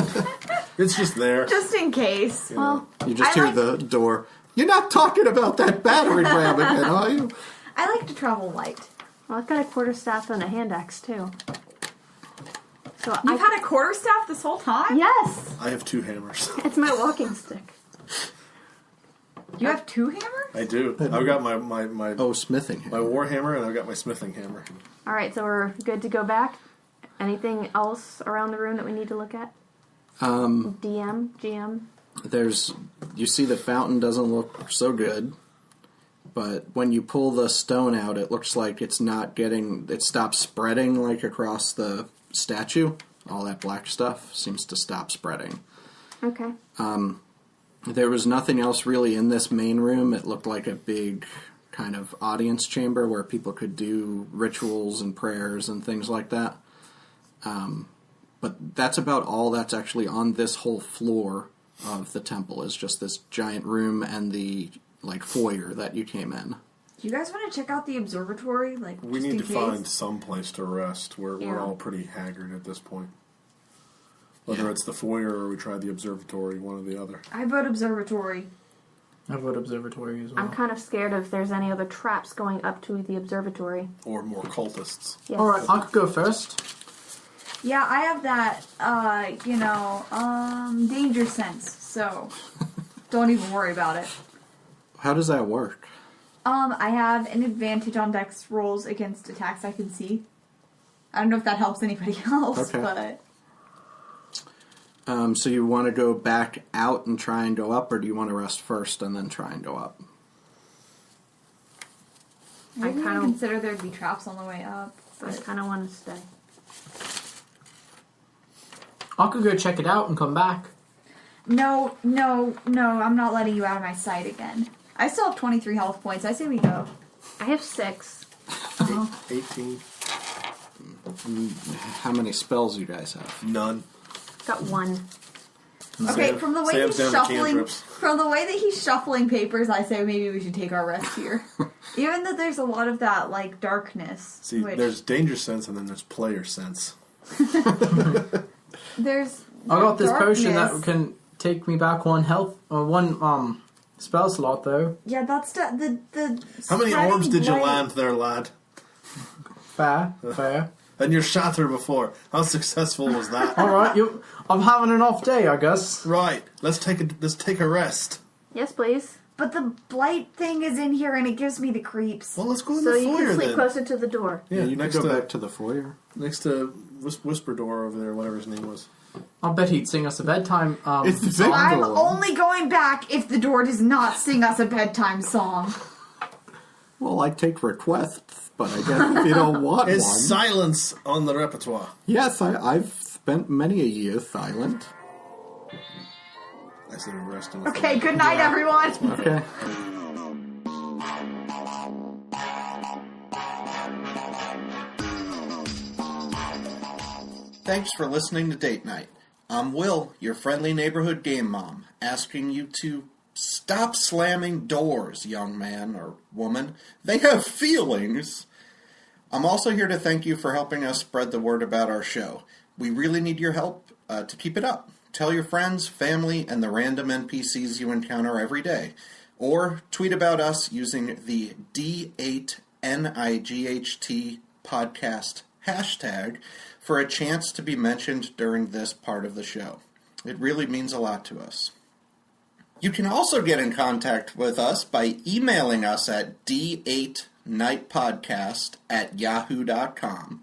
It's just there. Just in case. Well, You just I hear like- the door. You're not talking about that battering ram again, are you? I like to travel light. I've got a quarterstaff and a hand axe too. So You've had a quarterstaff this whole time? Yes, I have 2 hammers. it's my walking stick. You have 2 hammers? I do. I've got my Oh, smithing. my war hammer and I've got my smithing hammer. All right, so we're good to go back. Anything else around the room that we need to look at? DM, GM. You see the fountain doesn't look so good, but when you pull the stone out, it looks like it stops spreading like across the statue. All that black stuff seems to stop spreading. Okay. There was nothing else really in this main room. It looked like a big kind of audience chamber where people could do rituals and prayers and things like that. But that's about all that's actually on this whole floor of the temple, is just this giant room and the foyer that you came in. Do you guys want to check out the observatory? We need to find some place to rest. We're Yeah. all pretty haggard at this point. Whether it's the foyer or we try the observatory, one or the other. I vote observatory. I vote observatory as well. I'm kind of scared if there's any other traps going up to the observatory. Or more cultists. Yes. All right, I could go first. Yeah, I have that, danger sense, so don't even worry about it. How does that work? I have an advantage on dex rolls against attacks I can see. I don't know if that helps anybody else, Okay. but... So you want to go back out and try and go up, or do you want to rest first and then try and go up? I didn't kinda- even consider there'd be traps on the way up. I But kind of want to stay. I could go check it out and come back. no, I'm not letting you out of my sight again. I still have 23 health points. I say we go. I have 6. 18. How many spells you guys have? None. Got 1. Okay, from the way Sam's he's down to shuffling, cantrips. from the way that he's shuffling papers, I say maybe we should take our rest here. Even though there's a lot of that darkness. See, which there's danger sense and then there's player sense. there's. I got this potion that darkness. can take me back 1 health or 1 spell slot though. Yeah, that's the. How many spreading orbs did you light. land there, lad? Fair. than your shatter before. How successful was that? All right, I'm having an off day, I guess. Right. Let's take a rest. Yes, please. But the blight thing is in here and it gives me the creeps. Well, let's go in So the you foyer can sleep then. closer to the door. Yeah, you can next go to back to the foyer. next to Whisper Door over there, whatever his name was. I bet he'd sing us a bedtime. It's the song. big I'm door. only going back if the door does not sing us a bedtime song. Well, I take requests, but I guess if you don't want Is one. silence on the repertoire? Yes, I've spent many a year silent. I said rest in the Okay, good night, everyone. Okay. Thanks for listening to Date Night. I'm Will, your friendly neighborhood game mom, asking you to stop slamming doors, young man or woman. They have feelings. I'm also here to thank you for helping us spread the word about our show. We really need your help to keep it up. Tell your friends, family, and the random NPCs you encounter every day. Or tweet about us using the D8NIGHT podcast hashtag for a chance to be mentioned during this part of the show. It really means a lot to us. You can also get in contact with us by emailing us at d8nightpodcast@yahoo.com.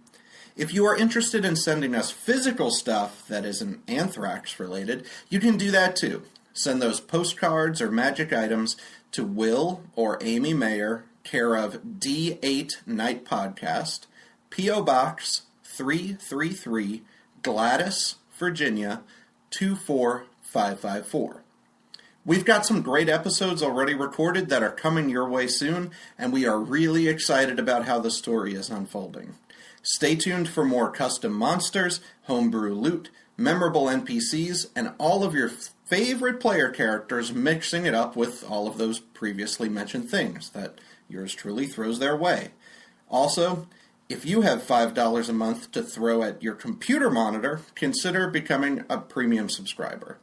If you are interested in sending us physical stuff that isn't anthrax related, you can do that too. Send those postcards or magic items to Will or Amy Mayer, care of D8 Night Podcast, P.O. Box 333, Gladys, Virginia 24554. We've got some great episodes already recorded that are coming your way soon, and we are really excited about how the story is unfolding. Stay tuned for more custom monsters, homebrew loot, memorable NPCs, and all of your favorite player characters mixing it up with all of those previously mentioned things that yours truly throws their way. Also, if you have $5 a month to throw at your computer monitor, consider becoming a premium subscriber.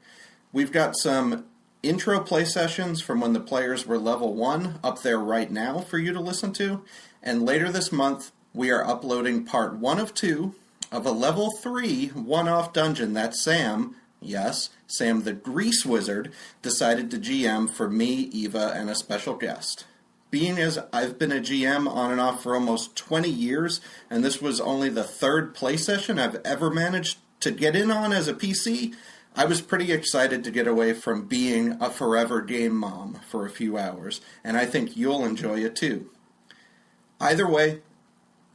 We've got some intro play sessions from when the players were level 1 up there right now for you to listen to, and later this month we are uploading part 1 of 2 of a level 3 one-off dungeon that Sam, yes, Sam the Grease Wizard, decided to GM for me, Eva, and a special guest. Being as I've been a GM on and off for almost 20 years, and this was only the 3rd play session I've ever managed to get in on as a PC, I was pretty excited to get away from being a forever game mom for a few hours, and I think you'll enjoy it too. Either way,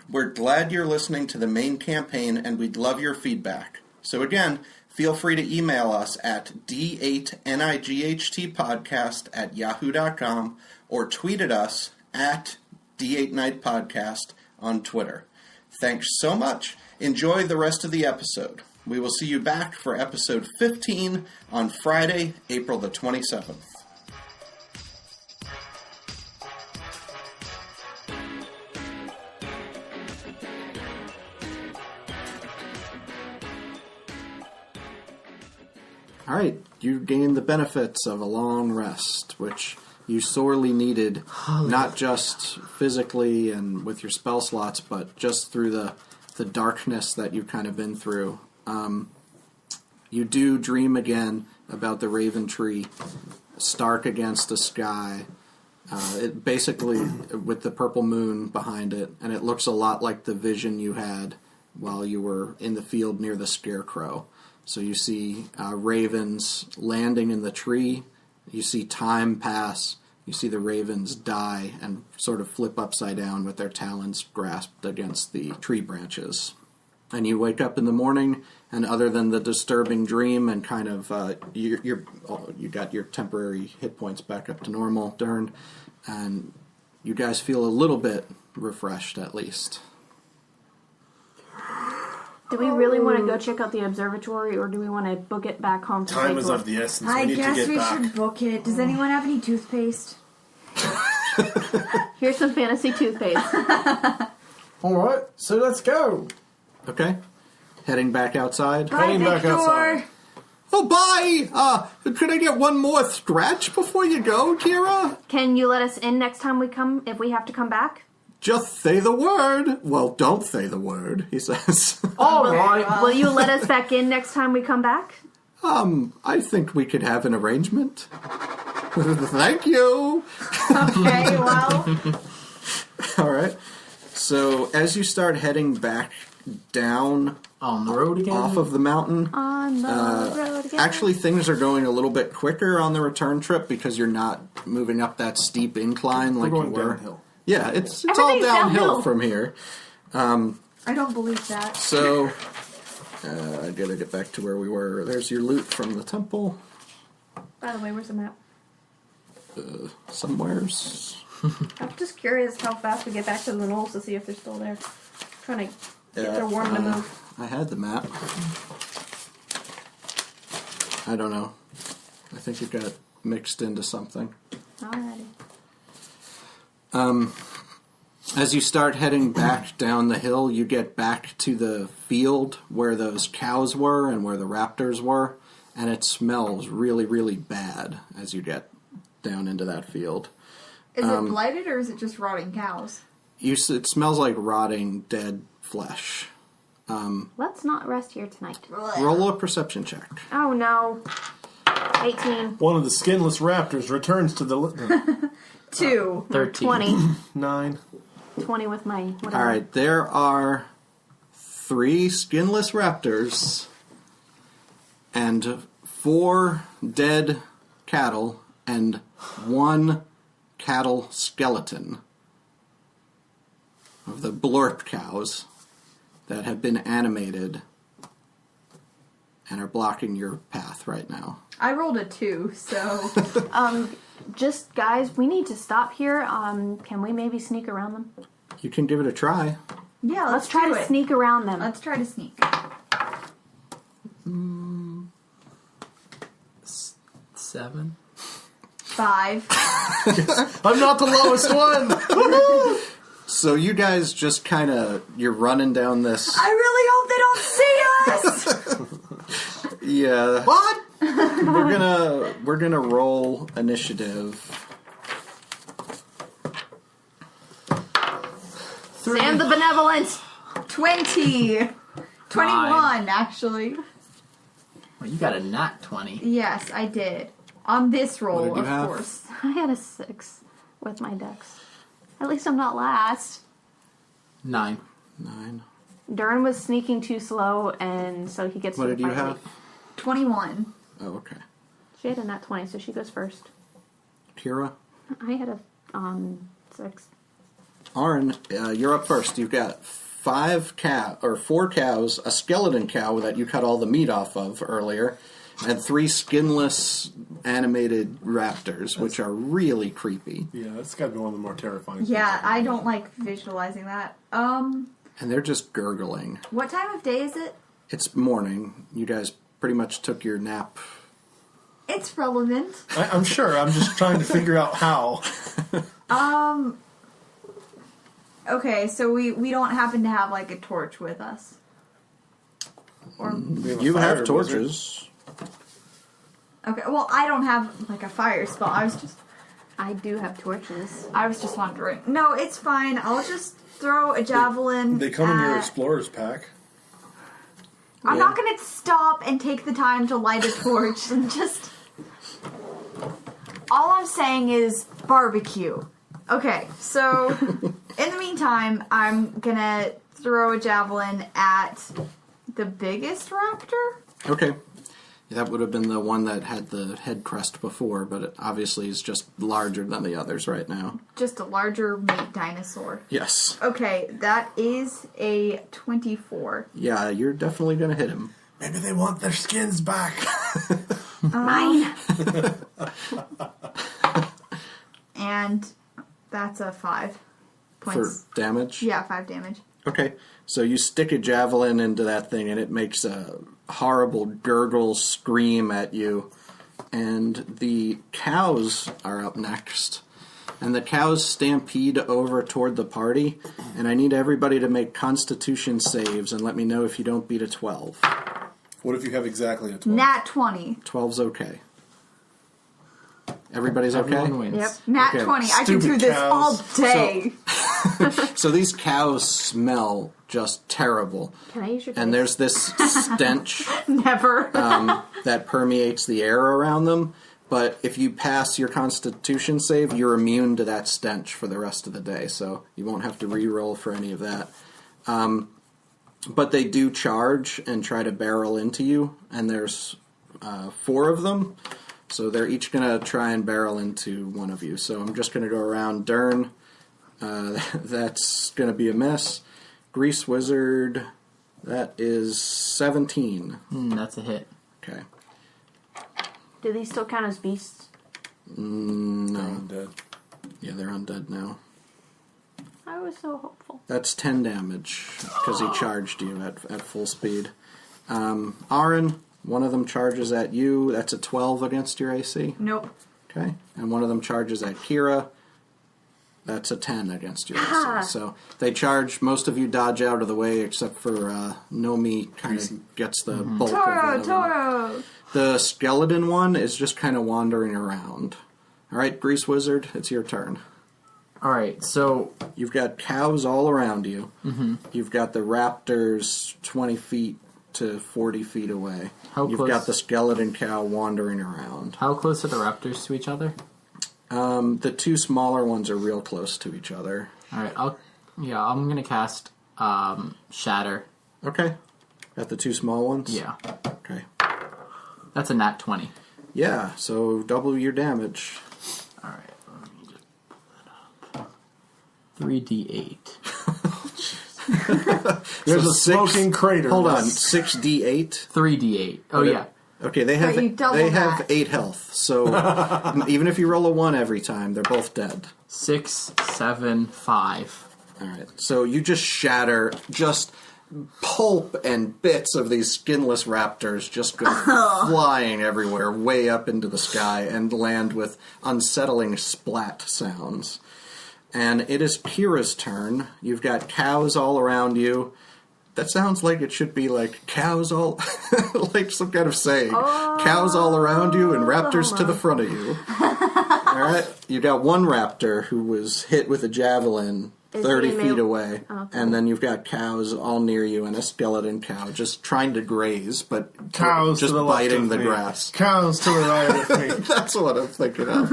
we're glad you're listening to the main campaign, and we'd love your feedback. So again, feel free to email us at d8nightpodcast@yahoo.com or tweet at us at d8nightpodcast on Twitter. Thanks so much. Enjoy the rest of the episode. We will see you back for episode 15 on Friday, April the 27th. All right, you gained the benefits of a long rest, which you sorely needed, not just physically and with your spell slots, but just through the darkness that you've kind of been through. You do dream again about the Raventree, stark against the sky, it basically with the purple moon behind it, and it looks a lot like the vision you had while you were in the field near the Scarecrow. So you see ravens landing in the tree, you see time pass, you see the ravens die and sort of flip upside down with their talons grasped against the tree branches. And you wake up in the morning, and other than the disturbing dream and kind of you got your temporary hit points back up to normal, Dern, and you guys feel a little bit refreshed at least. Do we really want to go check out the observatory, or do we want to book it back home? Time is of the essence. I We need to guess get we back. should book it. Does anyone have any toothpaste? Here's some fantasy toothpaste. Alright, so let's go. Okay? Heading back outside. Bye, Heading back Victor. outside. Oh, bye! Could I get one more scratch before you go, Kira? Can you let us in next time we come, if we have to come back? Just say the word. Well, don't say the word, he says. All right. Will you let us back in next time we come back? I think we could have an arrangement. Thank you. Okay, well, All right. So as you start heading back down On the road again. off of the mountain, On the road again. actually things are going a little bit quicker on the return trip because you're not moving up that steep incline like We're you going were. downhill. Yeah, it's all Everything's downhill downhill. from here. I don't believe that. So I gotta get back to where we were. There's your loot from the temple. By the way, where's the map? Somewheres. I'm just curious how fast we get back to the knolls to see if they're still there. Trying to get their warm to move. I had the map. I don't know. I think it got mixed into something. Alrighty. As you start heading back down the hill, you get back to the field where those cows were and where the raptors were, and it smells really, really bad as you get down into that field. Is it blighted or is it just rotting cows? It smells like rotting dead flesh. Let's not rest here tonight. Roll a perception check. Oh no. 18. One of the skinless raptors returns to the 2. 13. 20. 9. 20 with my whatever. All right, there are 3 skinless raptors and 4 dead cattle and 1 cattle skeleton of the blurp cows that have been animated and are blocking your path right now. I rolled a 2, so Just guys, we need to stop here. Can we maybe sneak around them? You can give it a try. yeah, Let's try do to it. sneak around them. Let's try to sneak. 7. 5. I'm not the lowest one! So you guys just kind of, you're running down this... I really hope they don't see us. Yeah. What? We're gonna roll initiative. Sam the Benevolent! 20. 21, actually. Well, you got a nat 20. Yes, I did. On this roll, What did you of have? course. I had a 6 with my dex. At least I'm not last. 9. 9. Dern was sneaking too slow, and so he gets What to did the you fight have? late. 21. Oh, okay. She had a nat 20, so she goes first. Kira? I had a 6. Aaron, you're up first. You've got 4 cows, a skeleton cow that you cut all the meat off of earlier, and 3 skinless animated raptors, which are really creepy. Yeah, that's got to be one of the more terrifying things. Yeah, I don't like visualizing that. And they're just gurgling. What time of day is it? It's morning. You guys pretty much took your nap. It's relevant. I'm sure. I'm just trying to figure out how. Okay, so we don't happen to have like a torch with us. Or You have torches. okay, well I don't have like a fire spell. I do have torches. I was just wondering. No, it's fine. I'll just throw a javelin. They come in your at- explorer's pack. I'm not gonna stop and take the time to light a torch and just. All I'm saying is barbecue. Okay, so in the meantime, I'm gonna throw a javelin at the biggest raptor. Okay. That would have been the one that had the head crest before, but it obviously is just larger than the others right now. Just a larger mate dinosaur. Yes. Okay, that is a 24. Yeah, you're definitely going to hit him. Maybe they want their skins back. Mine! And that's a 5 points. For damage? Yeah, 5 damage. Okay. So you stick a javelin into that thing, and it makes a horrible gurgle scream at you. And the cows are up next. And the cows stampede over toward the party. And I need everybody to make Constitution saves and let me know if you don't beat a 12. What if you have exactly a 12? Nat 20. 12's okay. Everybody's okay? Everyone wins. Yep. Nat Okay. 20. I can do Stupid this cows. all day. So these cows smell just terrible. Can I use your And there's this stench Never. that permeates the air around them. But if you pass your Constitution save, you're immune to that stench for the rest of the day. So you won't have to re-roll for any of that. But they do charge and try to barrel into you. And there's 4 of them. So they're each going to try and barrel into one of you. So I'm just going to go around Dern. That's going to be a miss. Grease Wizard, that is 17. That's a hit. Okay. Do these still count as beasts? No. Undead. Yeah, they're undead now. I was so hopeful. That's 10 damage, because he charged you at full speed. Aaron, one of them charges at you. That's a 12 against your AC. Nope. Okay. And one of them charges at Kira. That's a 10 against your AC. So they charge. Most of you dodge out of the way, except for Nomi kind of gets the bulk of one of them. Toro. The skeleton one is just kind of wandering around. All right, Grease Wizard, it's your turn. All right, so You've got cows all around you. Mm-hmm. You've got the raptors 20 feet to 40 feet away. How You've close- got the skeleton cow wandering around. how close are the raptors to each other? The 2 smaller ones are real close to each other. All right, I'm gonna cast Shatter. Okay. Got the 2 small ones? Yeah, Okay. that's a nat 20. Yeah, so double your damage. All right, let me just pull that up. 3d8. There's So a smoking crater. Hold on, 6d8. 3d8. Oh yeah. Okay, they have But you double they have that. 8 health. So even if you roll a 1 every time, they're both dead. 6, 7, 5. All right. So you just shatter, just pulp and bits of these skinless raptors just go flying everywhere, way up into the sky, and land with unsettling splat sounds. And it is Kira's turn. You've got cows all around you. That sounds like it should be like cows all, like some kind of saying. Cows all around you and raptors to the front of you. All right. You got one raptor who was hit with a javelin Is 30 he a feet male? away. Okay. And then you've got cows all near you and a skeleton cow just trying to graze, but Cows just to the left biting of the me. grass. Cows to the right of me. That's what I'm thinking of.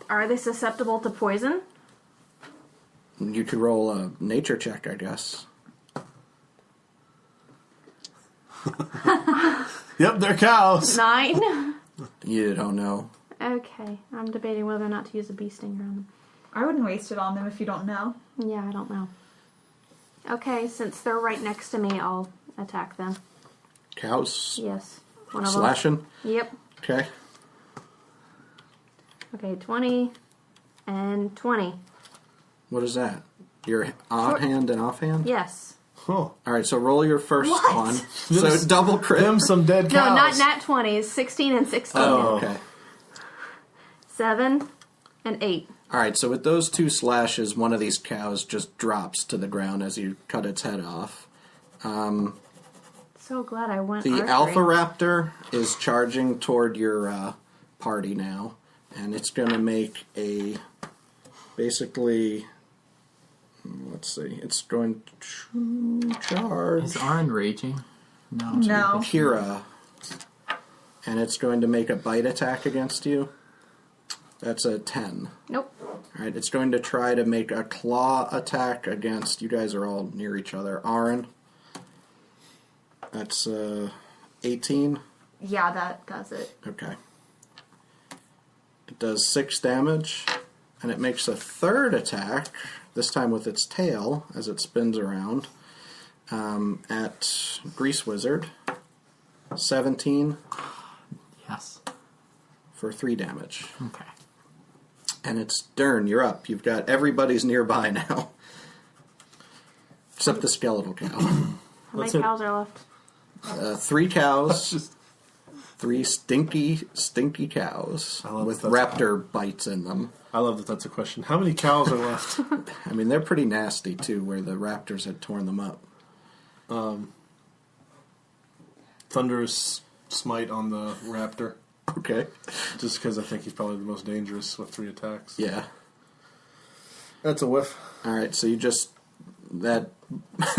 Are they susceptible to poison? You could roll a nature check, I guess. Yep, they're cows. 9? You don't know. Okay, I'm debating whether or not to use a bee stinger on them. I wouldn't waste it on them if you don't know. Yeah, I don't know. Okay, since they're right next to me, I'll attack them. Cows Yes. One of them. slashing. Yep. Okay. Okay, 20 and 20. What is that? Your on hand and off hand? Yes. Oh, All right, so roll your first What? one. So double crit. them some dead cows. No, not nat 20s. 16 and 16. Oh, okay. 7 and 8. All right, so with those 2 slashes, one of these cows just drops to the ground as you cut its head off. So glad I went The archery. Alpha Raptor is charging toward your party now, and it's going to make a, basically, let's see, it's going to charge Is Arn raging? No. No. Kira, and it's going to make a bite attack against you. That's a 10. Nope. All right, it's going to try to make a claw attack against, you guys are all near each other, Aaron. That's 18. Yeah, that does it. Okay. It does 6 damage, and it makes a third attack, this time with its tail, as it spins around, at Grease Wizard. 17 Yes. for 3 damage. Okay. And it's Dern, you're up. You've got everybody's nearby now. Except the skeletal cow. How many That's it. cows are left? 3 cows. 3 stinky cows I love with that. raptor bites in them. I love that that's a question. How many cows are left? I mean, they're pretty nasty, too, where the raptors had torn them up. Thunderous smite on the raptor. Okay. Just because I think he's probably the most dangerous with 3 attacks. Yeah. That's a whiff. All right, so you just that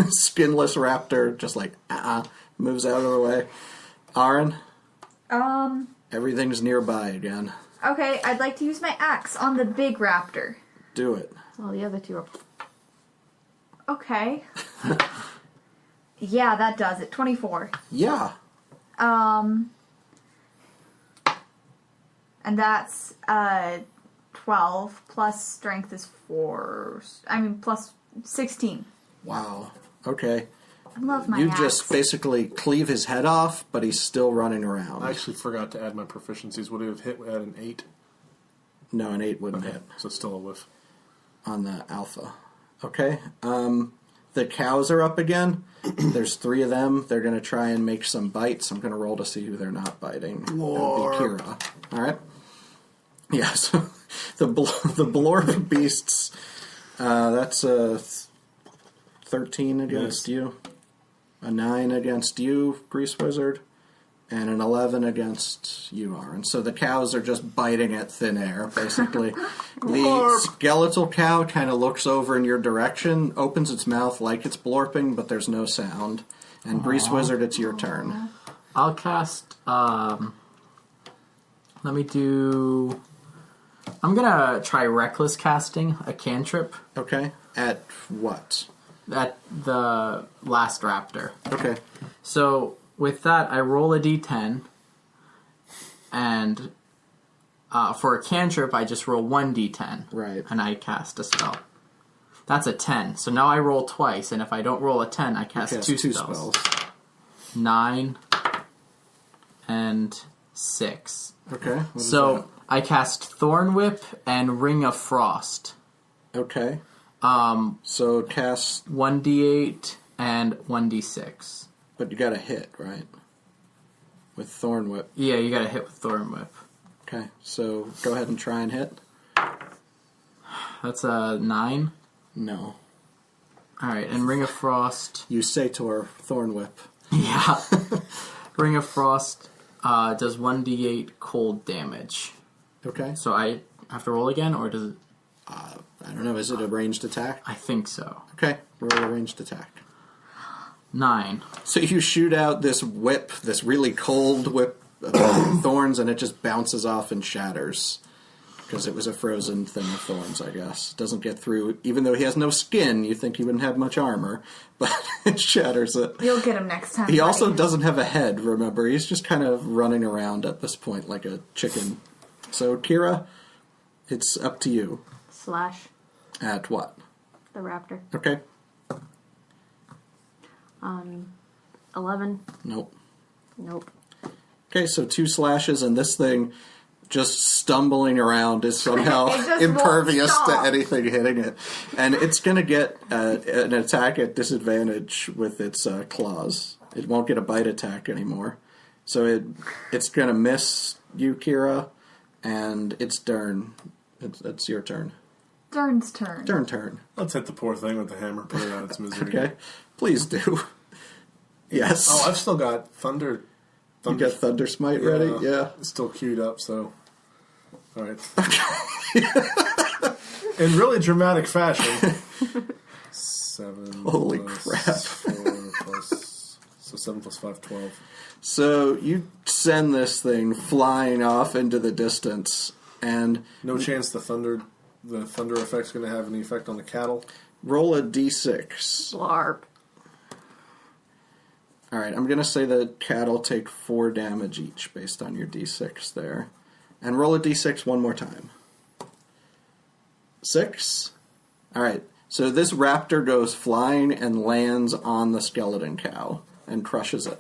skinless raptor just like moves out of the way. Aaron, everything's nearby again. Okay, I'd like to use my axe on the big raptor. Do it. Well, the other two are. Okay. Yeah, that does it. 24. Yeah. And that's 12 plus strength is 4. I mean, plus 16. Wow. Okay. I love my You axe. just basically cleave his head off, but he's still running around. I actually forgot to add my proficiencies. Would it have hit at an 8? No, an 8 wouldn't hit So it's still a whiff. on the alpha. Okay. The cows are up again. There's 3 of them. They're going to try and make some bites. I'm going to roll to see who they're not biting. That would be Kira. All right. Yeah. So the blorp beasts. That's a 13 against you, a 9 against you, Grease Wizard, and an 11 against you, Aaron. So the cows are just biting at thin air, basically. The skeletal cow kind of looks over in your direction, opens its mouth like it's blorping, but there's no sound. And Grease Wizard, it's your turn. I'll cast. Let me do. I'm gonna try reckless casting a cantrip Okay. At what? at the last raptor. Okay. So with that, I roll a d10, and for a cantrip, I just roll 1d10. Right. And I cast a spell. That's a 10. So now I roll twice, and if I don't roll a 10, I cast two spells. 9 and 6. Okay. What is So I cast Thorn Whip and Ring of Frost. that? Okay. So cast, 1d8 and 1d6. but you got to hit, right? With Thorn Whip. Yeah, you gotta hit with Thorn Whip. Okay, so go ahead and try and hit. That's a 9. No. Alright, and Ring of Frost. You say to her, Thorn Whip. Yeah. Ring of Frost does 1d8 cold damage. Okay. So I have to roll again, or does it? I don't know, is it a ranged attack? I think so. Okay, roll a ranged attack. 9. So you shoot out this whip, this really cold whip of thorns, and it just bounces off and shatters. Because it was a frozen thing of thorns, I guess. Doesn't get through, even though he has no skin, you think he wouldn't have much armor, but it shatters it. You'll get him next time. He buddy. also doesn't have a head, remember? He's just kind of running around at this point like a chicken. So, Kira, it's up to you. Slash At what? the raptor. Okay. 11. Nope. Nope. Okay, so 2 slashes, and this thing just stumbling around is somehow It just won't impervious to stop. anything hitting it. And it's going to get an attack at disadvantage with its claws. It won't get a bite attack anymore. So it's going to miss you, Kira, and it's Dern. It's your turn. Dern's turn. Turn. Let's hit the poor thing with the hammer, put it out its misery. Okay, please do. Yes. Oh, I've still got Thunder. You got Thunder Smite ready? Yeah. It's still queued up, so. Alright. In really dramatic fashion. 7. Holy plus crap. 4 plus. So 7 plus 5, 12. So you send this thing flying off into the distance, and No chance the thunder effect's going to have any effect on the cattle. roll a d6. Blarp. All right, I'm going to say the cattle take 4 damage each based on your d6 there. And roll a d6 one more time. 6? All right, so this raptor goes flying and lands on the skeleton cow and crushes it.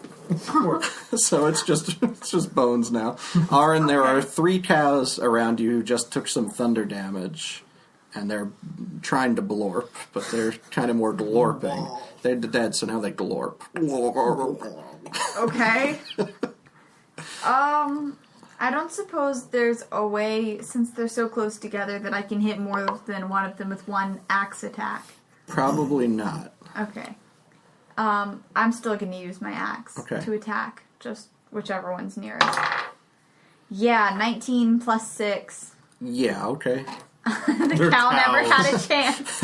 So it's just bones now. Aaron, there are 3 cows around you who just took some thunder damage, and they're trying to blorp, but they're kind of more glorping. They're dead, so now they glorp. Okay. I don't suppose there's a way, since they're so close together, that I can hit more than one of them with one axe attack. Probably not. Okay. I'm still going to use my axe Okay. to attack, just whichever one's nearest. Yeah, 19 plus 6. Yeah, okay. The cow never had a chance.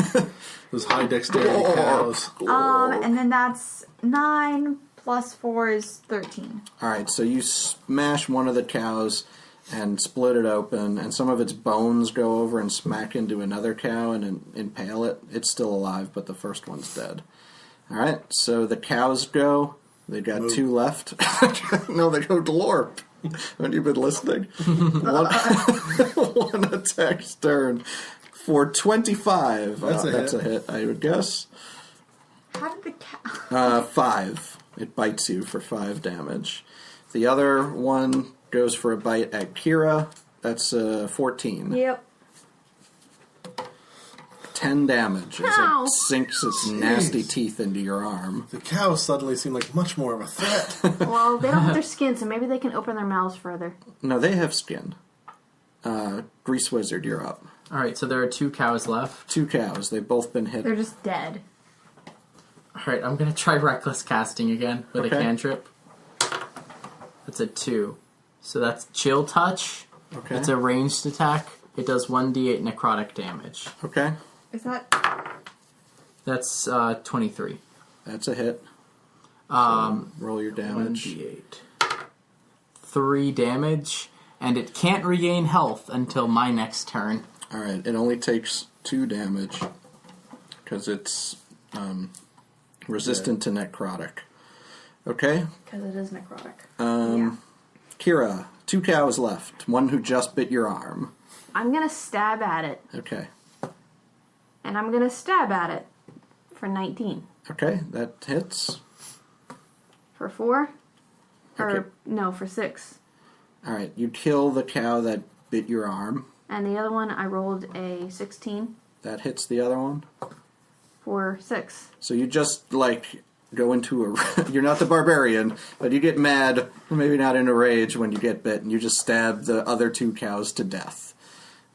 Those high dexterity cows. And then that's 9 plus 4 is 13. All right, so you smash one of the cows and split it open, and some of its bones go over and smack into another cow and impale it. It's still alive, but the first one's dead. All right, so the cows go. They got 2 left. No, they go Glorp. Haven't you been listening? One attack turn for 25. That's a hit, I would guess. How did the cow... 5. It bites you for 5 damage. The other one goes for a bite at Kira. That's 14. Yep. 10 damage as Ow. it sinks its nasty teeth into your arm. The cows suddenly seem like much more of a threat. Well, they don't have their skin, so maybe they can open their mouths further. No, they have skin. Grease Wizard, you're up. Alright, so there are 2 cows left. 2 cows. They've both been hit. They're just dead. Alright, I'm gonna try Reckless Casting again with a cantrip. That's a 2. So that's Chill Touch. Okay. It's a ranged attack. It does 1d8 necrotic damage. Okay. Is that... That's 23. That's a hit. Roll your damage. 1d8. 3 damage, and it can't regain health until my next turn. Alright, it only takes 2 damage because it's resistant to necrotic. Okay? Because it is necrotic. Kira, 2 cows left. One who just bit your arm. I'm going to stab at it. Okay. And I'm going to stab at it for 19. Okay, that hits. For 4? Okay. No, for 6. Alright, you kill the cow that bit your arm. And the other one, I rolled a 16 That hits the other one. for 6. So you just, go into a... You're not the barbarian, but you get mad, maybe not in a rage when you get bit, and you just stab the other 2 cows to death.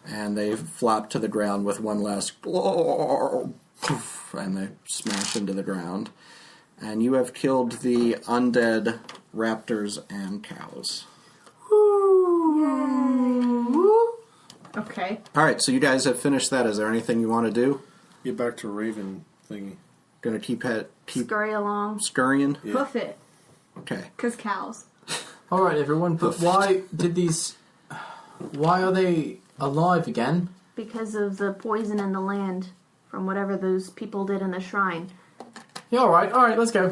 And they flop to the ground with one last... Poof, and they smash into the ground. And you have killed the undead raptors and cows. Okay. Alright, so you guys have finished that. Is there anything you want to do? Get back to Raven thingy. Gonna keep Scurry along. scurrying? Yeah. Hoof it. Okay. Because cows. Alright, everyone, but why did these... Why are they alive again? Because of the poison in the land from whatever those people did in the shrine. Yeah, alright, let's go.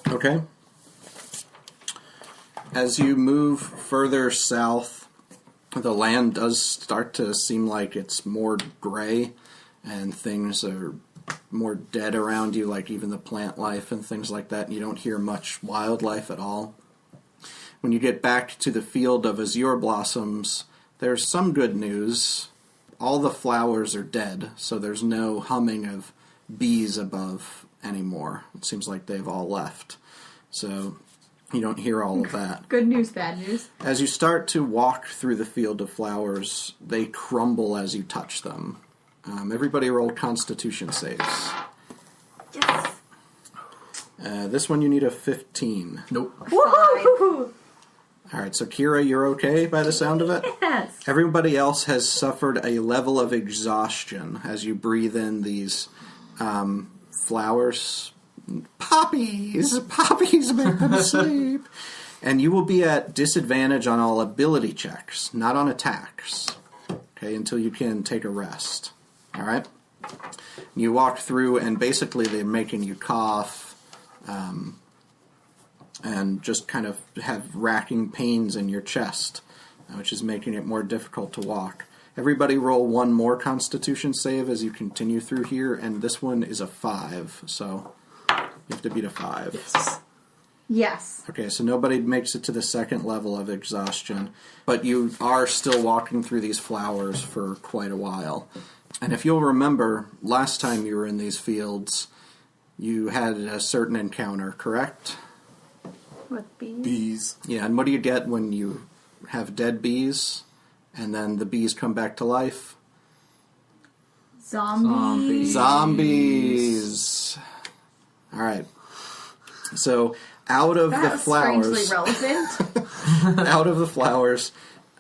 Okay. As you move further south, the land does start to seem like it's more gray, and things are more dead around you, like even the plant life and things like that, and you don't hear much wildlife at all. When you get back to the field of azure blossoms, there's some good news. All the flowers are dead, so there's no humming of bees above anymore. It seems like they've all left. So you don't hear all of that. Good news, bad news. As you start to walk through the field of flowers, they crumble as you touch them. Everybody roll Constitution saves. Yes. This one you need a 15. Nope. Woohoo! Alright, so Kira, you're okay by the sound of it? Yes. Everybody else has suffered a level of exhaustion as you breathe in these flowers. Poppies make them sleep. And you will be at disadvantage on all ability checks, not on attacks. Okay, until you can take a rest. Alright? You walk through, and basically they're making you cough, and just kind of have racking pains in your chest, which is making it more difficult to walk. Everybody roll one more Constitution save as you continue through here, and this one is a 5, so you have to beat a 5. Yes. Yes. Okay, so nobody makes it to the second level of exhaustion, but you are still walking through these flowers for quite a while. And if you'll remember, last time you were in these fields, you had a certain encounter, correct? With bees? Bees. Yeah, and what do you get when you have dead bees, and then the bees come back to life? Zombies. Zombies! Alright. So, out of the That's flowers... strangely relevant. out of the flowers,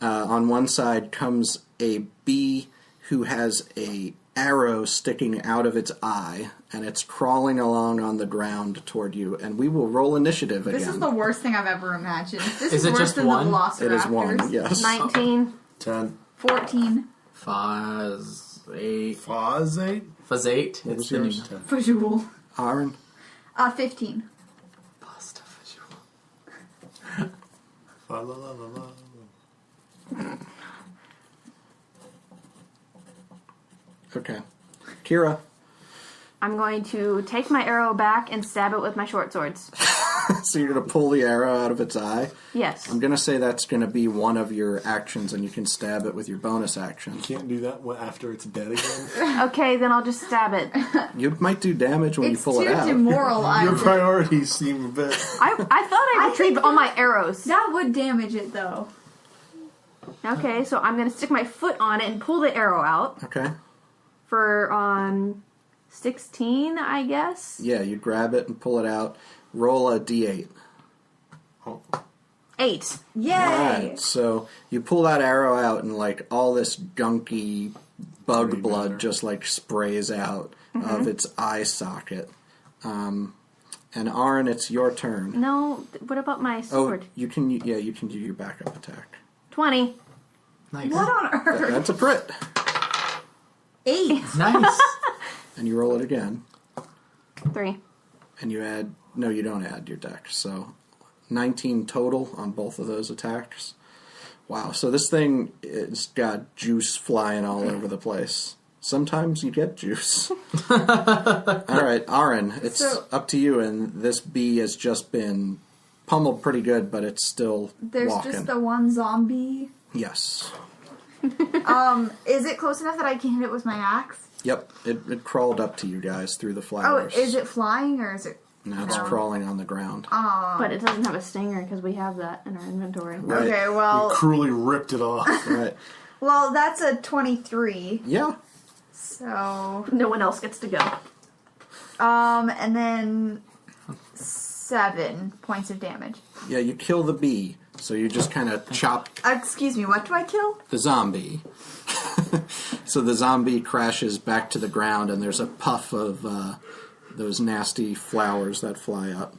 on one side comes a bee who has a arrow sticking out of its eye, and it's crawling along on the ground toward you. And we will roll initiative again. This is the worst thing I've ever imagined. This Is is it worse just than one? the Velociraptors. It is 1, yes. 19. 10. 14. Fuzz 8. Fuzz 8? Fuzz 8. What It's was the new yours? number. 10. Visual. Aaron? 15. Bust visual. La, la, la, la, la. Okay. Kira? I'm going to take my arrow back and stab it with my short swords. So you're going to pull the arrow out of its eye? Yes. I'm going to say that's going to be one of your actions, and you can stab it with your bonus action. Can't do that after it's dead again. Okay, then I'll just stab it. You might do damage when It's you pull it too out. demoralizing. Your priorities seem a bit... I thought I retrieved all my arrows. That would damage it, though. Okay, so I'm going to stick my foot on it and pull the arrow out Okay. for 16, I guess. Yeah, you grab it and pull it out. Roll a d8. 8. Yay! Alright, so you pull that arrow out and like all this gunky bug Pretty blood matter. just like sprays out of its eye socket. And Aaron, it's your turn. No, what about my sword? You can do your backup attack. 20. Nice. What on earth? That's a crit. 8. Nice. And you roll it again. 3. And you add... No, you don't add your dex. So 19 total on both of those attacks. Wow, so this thing has got juice flying all over the place. Sometimes you get juice. All right, Aaron, it's up to you, and this bee has just been pummeled pretty good, but it's still There's walking. just the one zombie. Yes. Is it close enough that I can hit it with my axe? Yep, it crawled up to you guys through the Oh, flowers. is it flying or is it... No, it's crawling on the ground. But it doesn't have a stinger because we have that in our inventory. Right. Okay, well... cruelly ripped it off. Right. Well, that's a 23. Yeah. So... No one else gets to go. And then... 7 points of damage. Yeah, you kill the bee, so you just kind of chop Excuse me, what do I kill? the zombie. So the zombie crashes back to the ground, and there's a puff of those nasty flowers that fly up.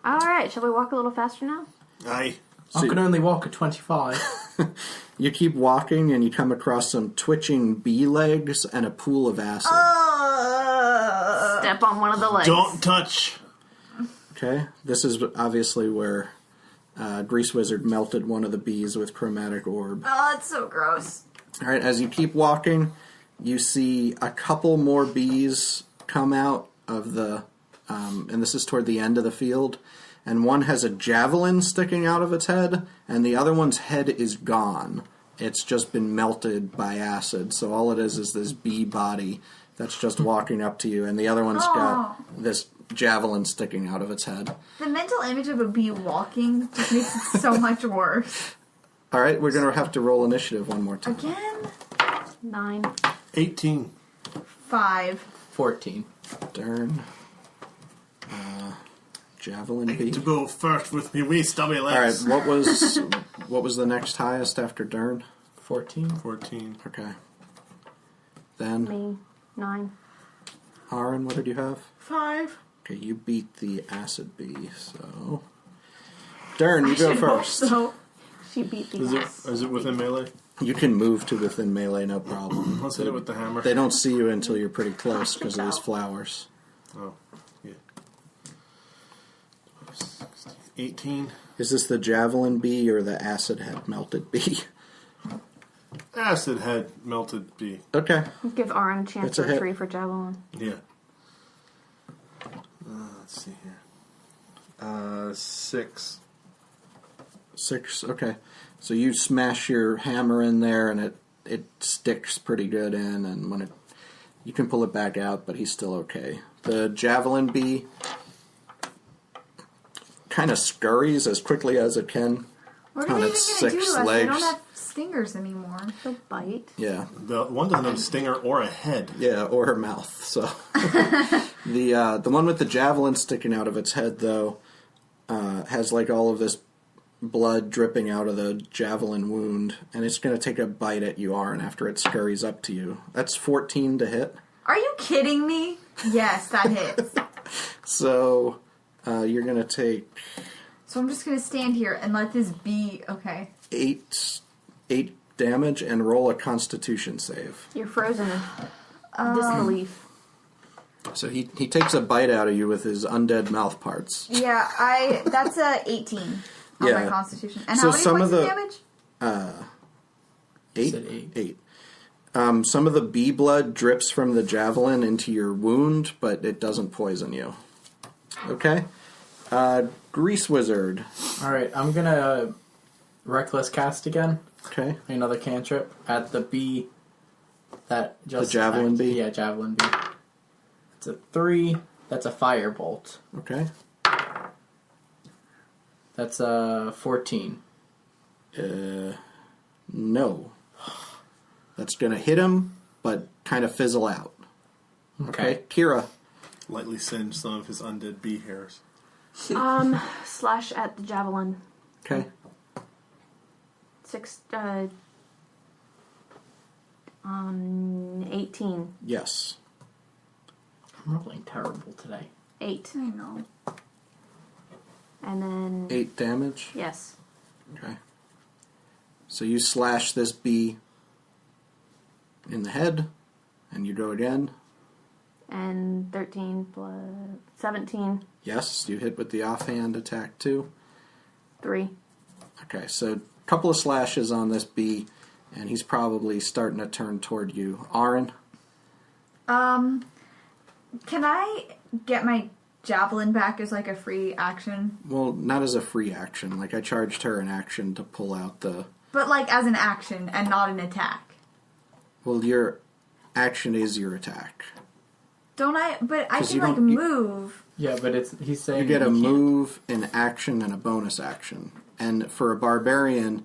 Alright, shall we walk a little faster now? Aye. I can only walk at 25. You keep walking, and you come across some twitching bee legs and a pool of acid. Step on one of the legs. Don't touch. Okay, this is obviously where Grease Wizard melted one of the bees with chromatic orb. Oh, it's so gross. All right, as you keep walking, you see a couple more bees come out of the, and this is toward the end of the field, and one has a javelin sticking out of its head, and the other one's head is gone. It's just been melted by acid, so all it is this bee body that's just walking up to you, and the other one's got this javelin sticking out of its head. The mental image of a bee walking just makes it so much worse. All right, we're going to have to roll initiative one more time. Again? 9. 18. 5. 14. Dern. Javelin bee. To go first with me wee stubby All right, legs. what was the next highest after Dern? 14. 14. Okay. Then, Me. 9. Aaron, what did you have? 5. Okay, you beat the acid bee, so... Dern, you I go should hope first. so. She beat the Is ass. it within melee? You can move to within melee, no problem. Let's hit it with the hammer. They don't see you until you're pretty close because of these flowers. Oh, yeah. 18. Is this the javelin bee or the acid head melted bee? Acid head melted bee. Okay. Give Aaron a chance That's a to hit. retrieve her javelin. Yeah. Let's see here. 6. 6, okay. So you smash your hammer in there and it sticks pretty good in, and when you can pull it back out, but he's still okay. The javelin bee kind of scurries as quickly as it can. What are On they even its going to do to 6 us? They legs. don't have stingers anymore. She'll bite. Yeah, The one doesn't have a stinger or a head. yeah, or her mouth. So the one with the javelin sticking out of its head, though, has like all of this blood dripping out of the javelin wound, and it's going to take a bite at you, Aaron, after it scurries up to you. That's 14 to hit. Are you kidding me? Yes, that hits. So you're going to take So I'm just going to stand here and let this be... Okay. 8 damage and roll a Constitution save. You're frozen in disbelief. So he takes a bite out of you with his undead mouth parts. Yeah, that's a 18 on my Constitution. And So how many some points of of the- damage? 8? Said 8. 8. Some of the bee blood drips from the javelin into your wound, but it doesn't poison you. Okay? Grease Wizard. Alright, I'm gonna Reckless Cast again. Okay. Another cantrip at the bee that just... The javelin bee? Yeah, javelin bee. It's a 3. That's a firebolt. Okay. That's a 14. No. That's going to hit him, but kind of fizzle out. Okay. Kira. Lightly singe some of his undead bee hairs. Slash at the javelin. Okay. 18. Yes. I'm rolling terrible today. 8. I know. And then... 8 damage. Yes. Okay. So you slash this bee in the head, and you go again. And 13 plus 17. Yes, you hit with the offhand attack too. 3. Okay, so a couple of slashes on this bee, and he's probably starting to turn toward you. Aaron? Can I get my javelin back as like a free action? Well, not as a free action. Like, I charged her an action to pull out the... But like as an action and not an attack. Well, your action is your attack. Don't I? But I 'Cause can you like don't- you- move. Yeah, but he's saying You get a can't. move, an action, and a bonus action. And for a barbarian,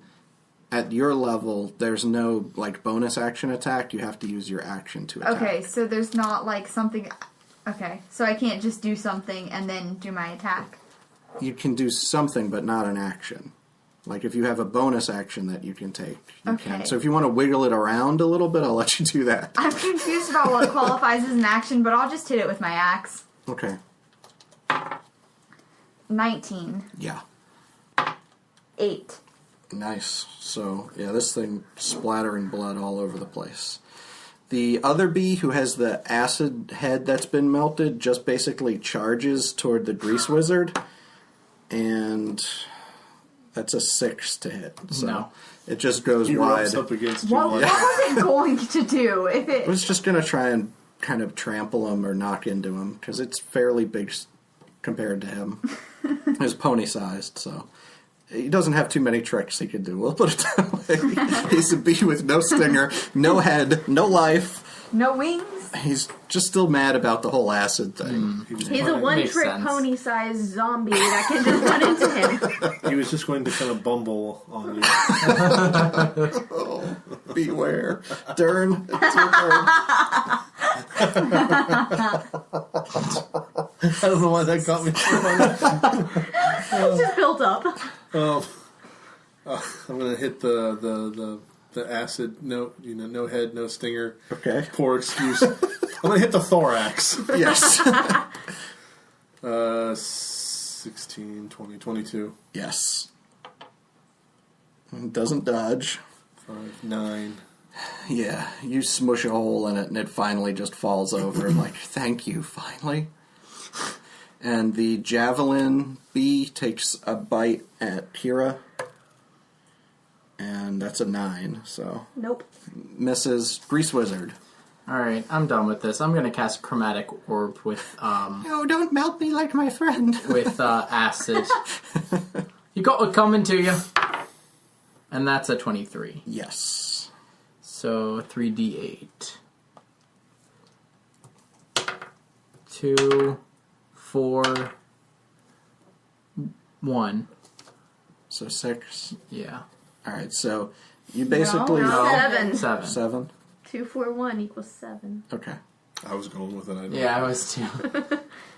at your level, there's no like bonus action attack. You have to use your action to attack. Okay, so there's not like something... Okay, so I can't just do something and then do my attack. You can do something, but not an action. Like if you have a bonus action that you can take, you Okay. can. So if you want to wiggle it around a little bit, I'll let you do that. I'm confused about what qualifies as an action, but I'll just hit it with my axe. Okay. 19. Yeah. 8. Nice. So, yeah, this thing splattering blood all over the place. The other bee, who has the acid head that's been melted, just basically charges toward the grease wizard, and that's a 6 to hit. So No. it just goes He wide. rubs up against you. What was it going to do? If I it... was just going to try and kind of trample him or knock into him, because it's fairly big compared to him. It's pony-sized, so... He doesn't have too many tricks he could do. We'll put it that way. He's a bee with no stinger, no head, no life. No wings? He's just still mad about the whole acid thing. He's a one-trick sense. pony-sized zombie that can just run into him. He was just going to kind of bumble on you. Oh, beware. Dern, it's your turn. That was the one that got me. It's just built up. I'm going to hit the acid. No, no head, no stinger. Okay. Poor excuse. I'm going to hit the thorax. Yes. 16, 20, 22. Yes. Doesn't dodge. 5, 9. Yeah, you smush a hole in it and it finally just falls over. Like, thank you, finally. And the javelin bee takes a bite at Kira. And that's a 9, so... Nope. Misses Grease Wizard. Alright, I'm done with this. I'm gonna cast Chromatic Orb with, No, don't melt me like my friend. with, acid. You got it coming to you. And that's a 23. Yes. So, 3d8. 2, 4, 1. So 6. Yeah. Alright, so you basically... No. 7. 7. 7? 2, 4, 1 equals 7. Okay. I was going with it. I don't Yeah, I was too.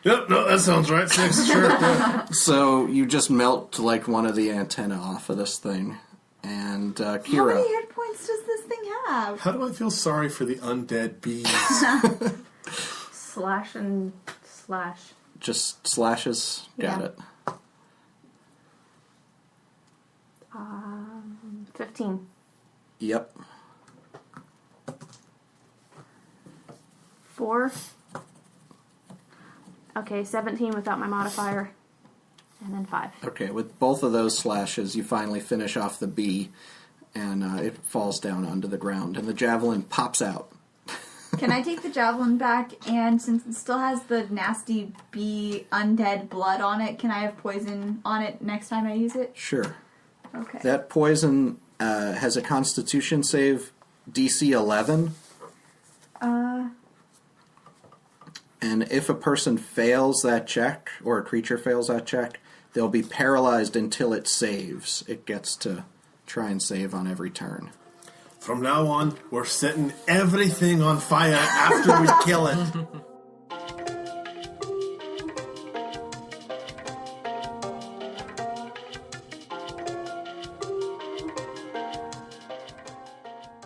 Yep, no, that sounds right. 6, sure. Yeah. So you just melt like one of the antennae off of this thing. And Kira. How many hit points does this thing have? How do I feel sorry for the undead bees? Slash and slash. Just slashes. Got Yeah. it. 15. Yep. 4. Okay, 17 without my modifier. And then 5. Okay, with both of those slashes, you finally finish off the bee, and it falls down onto the ground, and the javelin pops out. Can I take the javelin back, and since it still has the nasty bee undead blood on it, can I have poison on it next time I use it? Sure. Okay. That poison has a Constitution save DC 11. And if a person fails that check, or a creature fails that check, they'll be paralyzed until it saves. It gets to try and save on every turn. From now on, we're setting everything on fire after we kill it.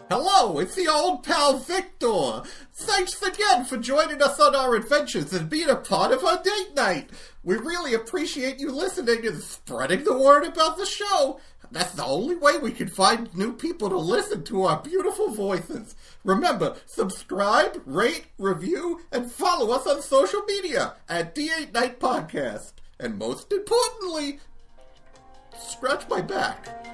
Hello, it's the old pal Victor. Thanks again for joining us on our adventures and being a part of our date night. We really appreciate you listening and spreading the word about the show. That's the only way we can find new people to listen to our beautiful voices. Remember, subscribe, rate, review, and follow us on social media at D8 Night Podcast. And most importantly, scratch my back.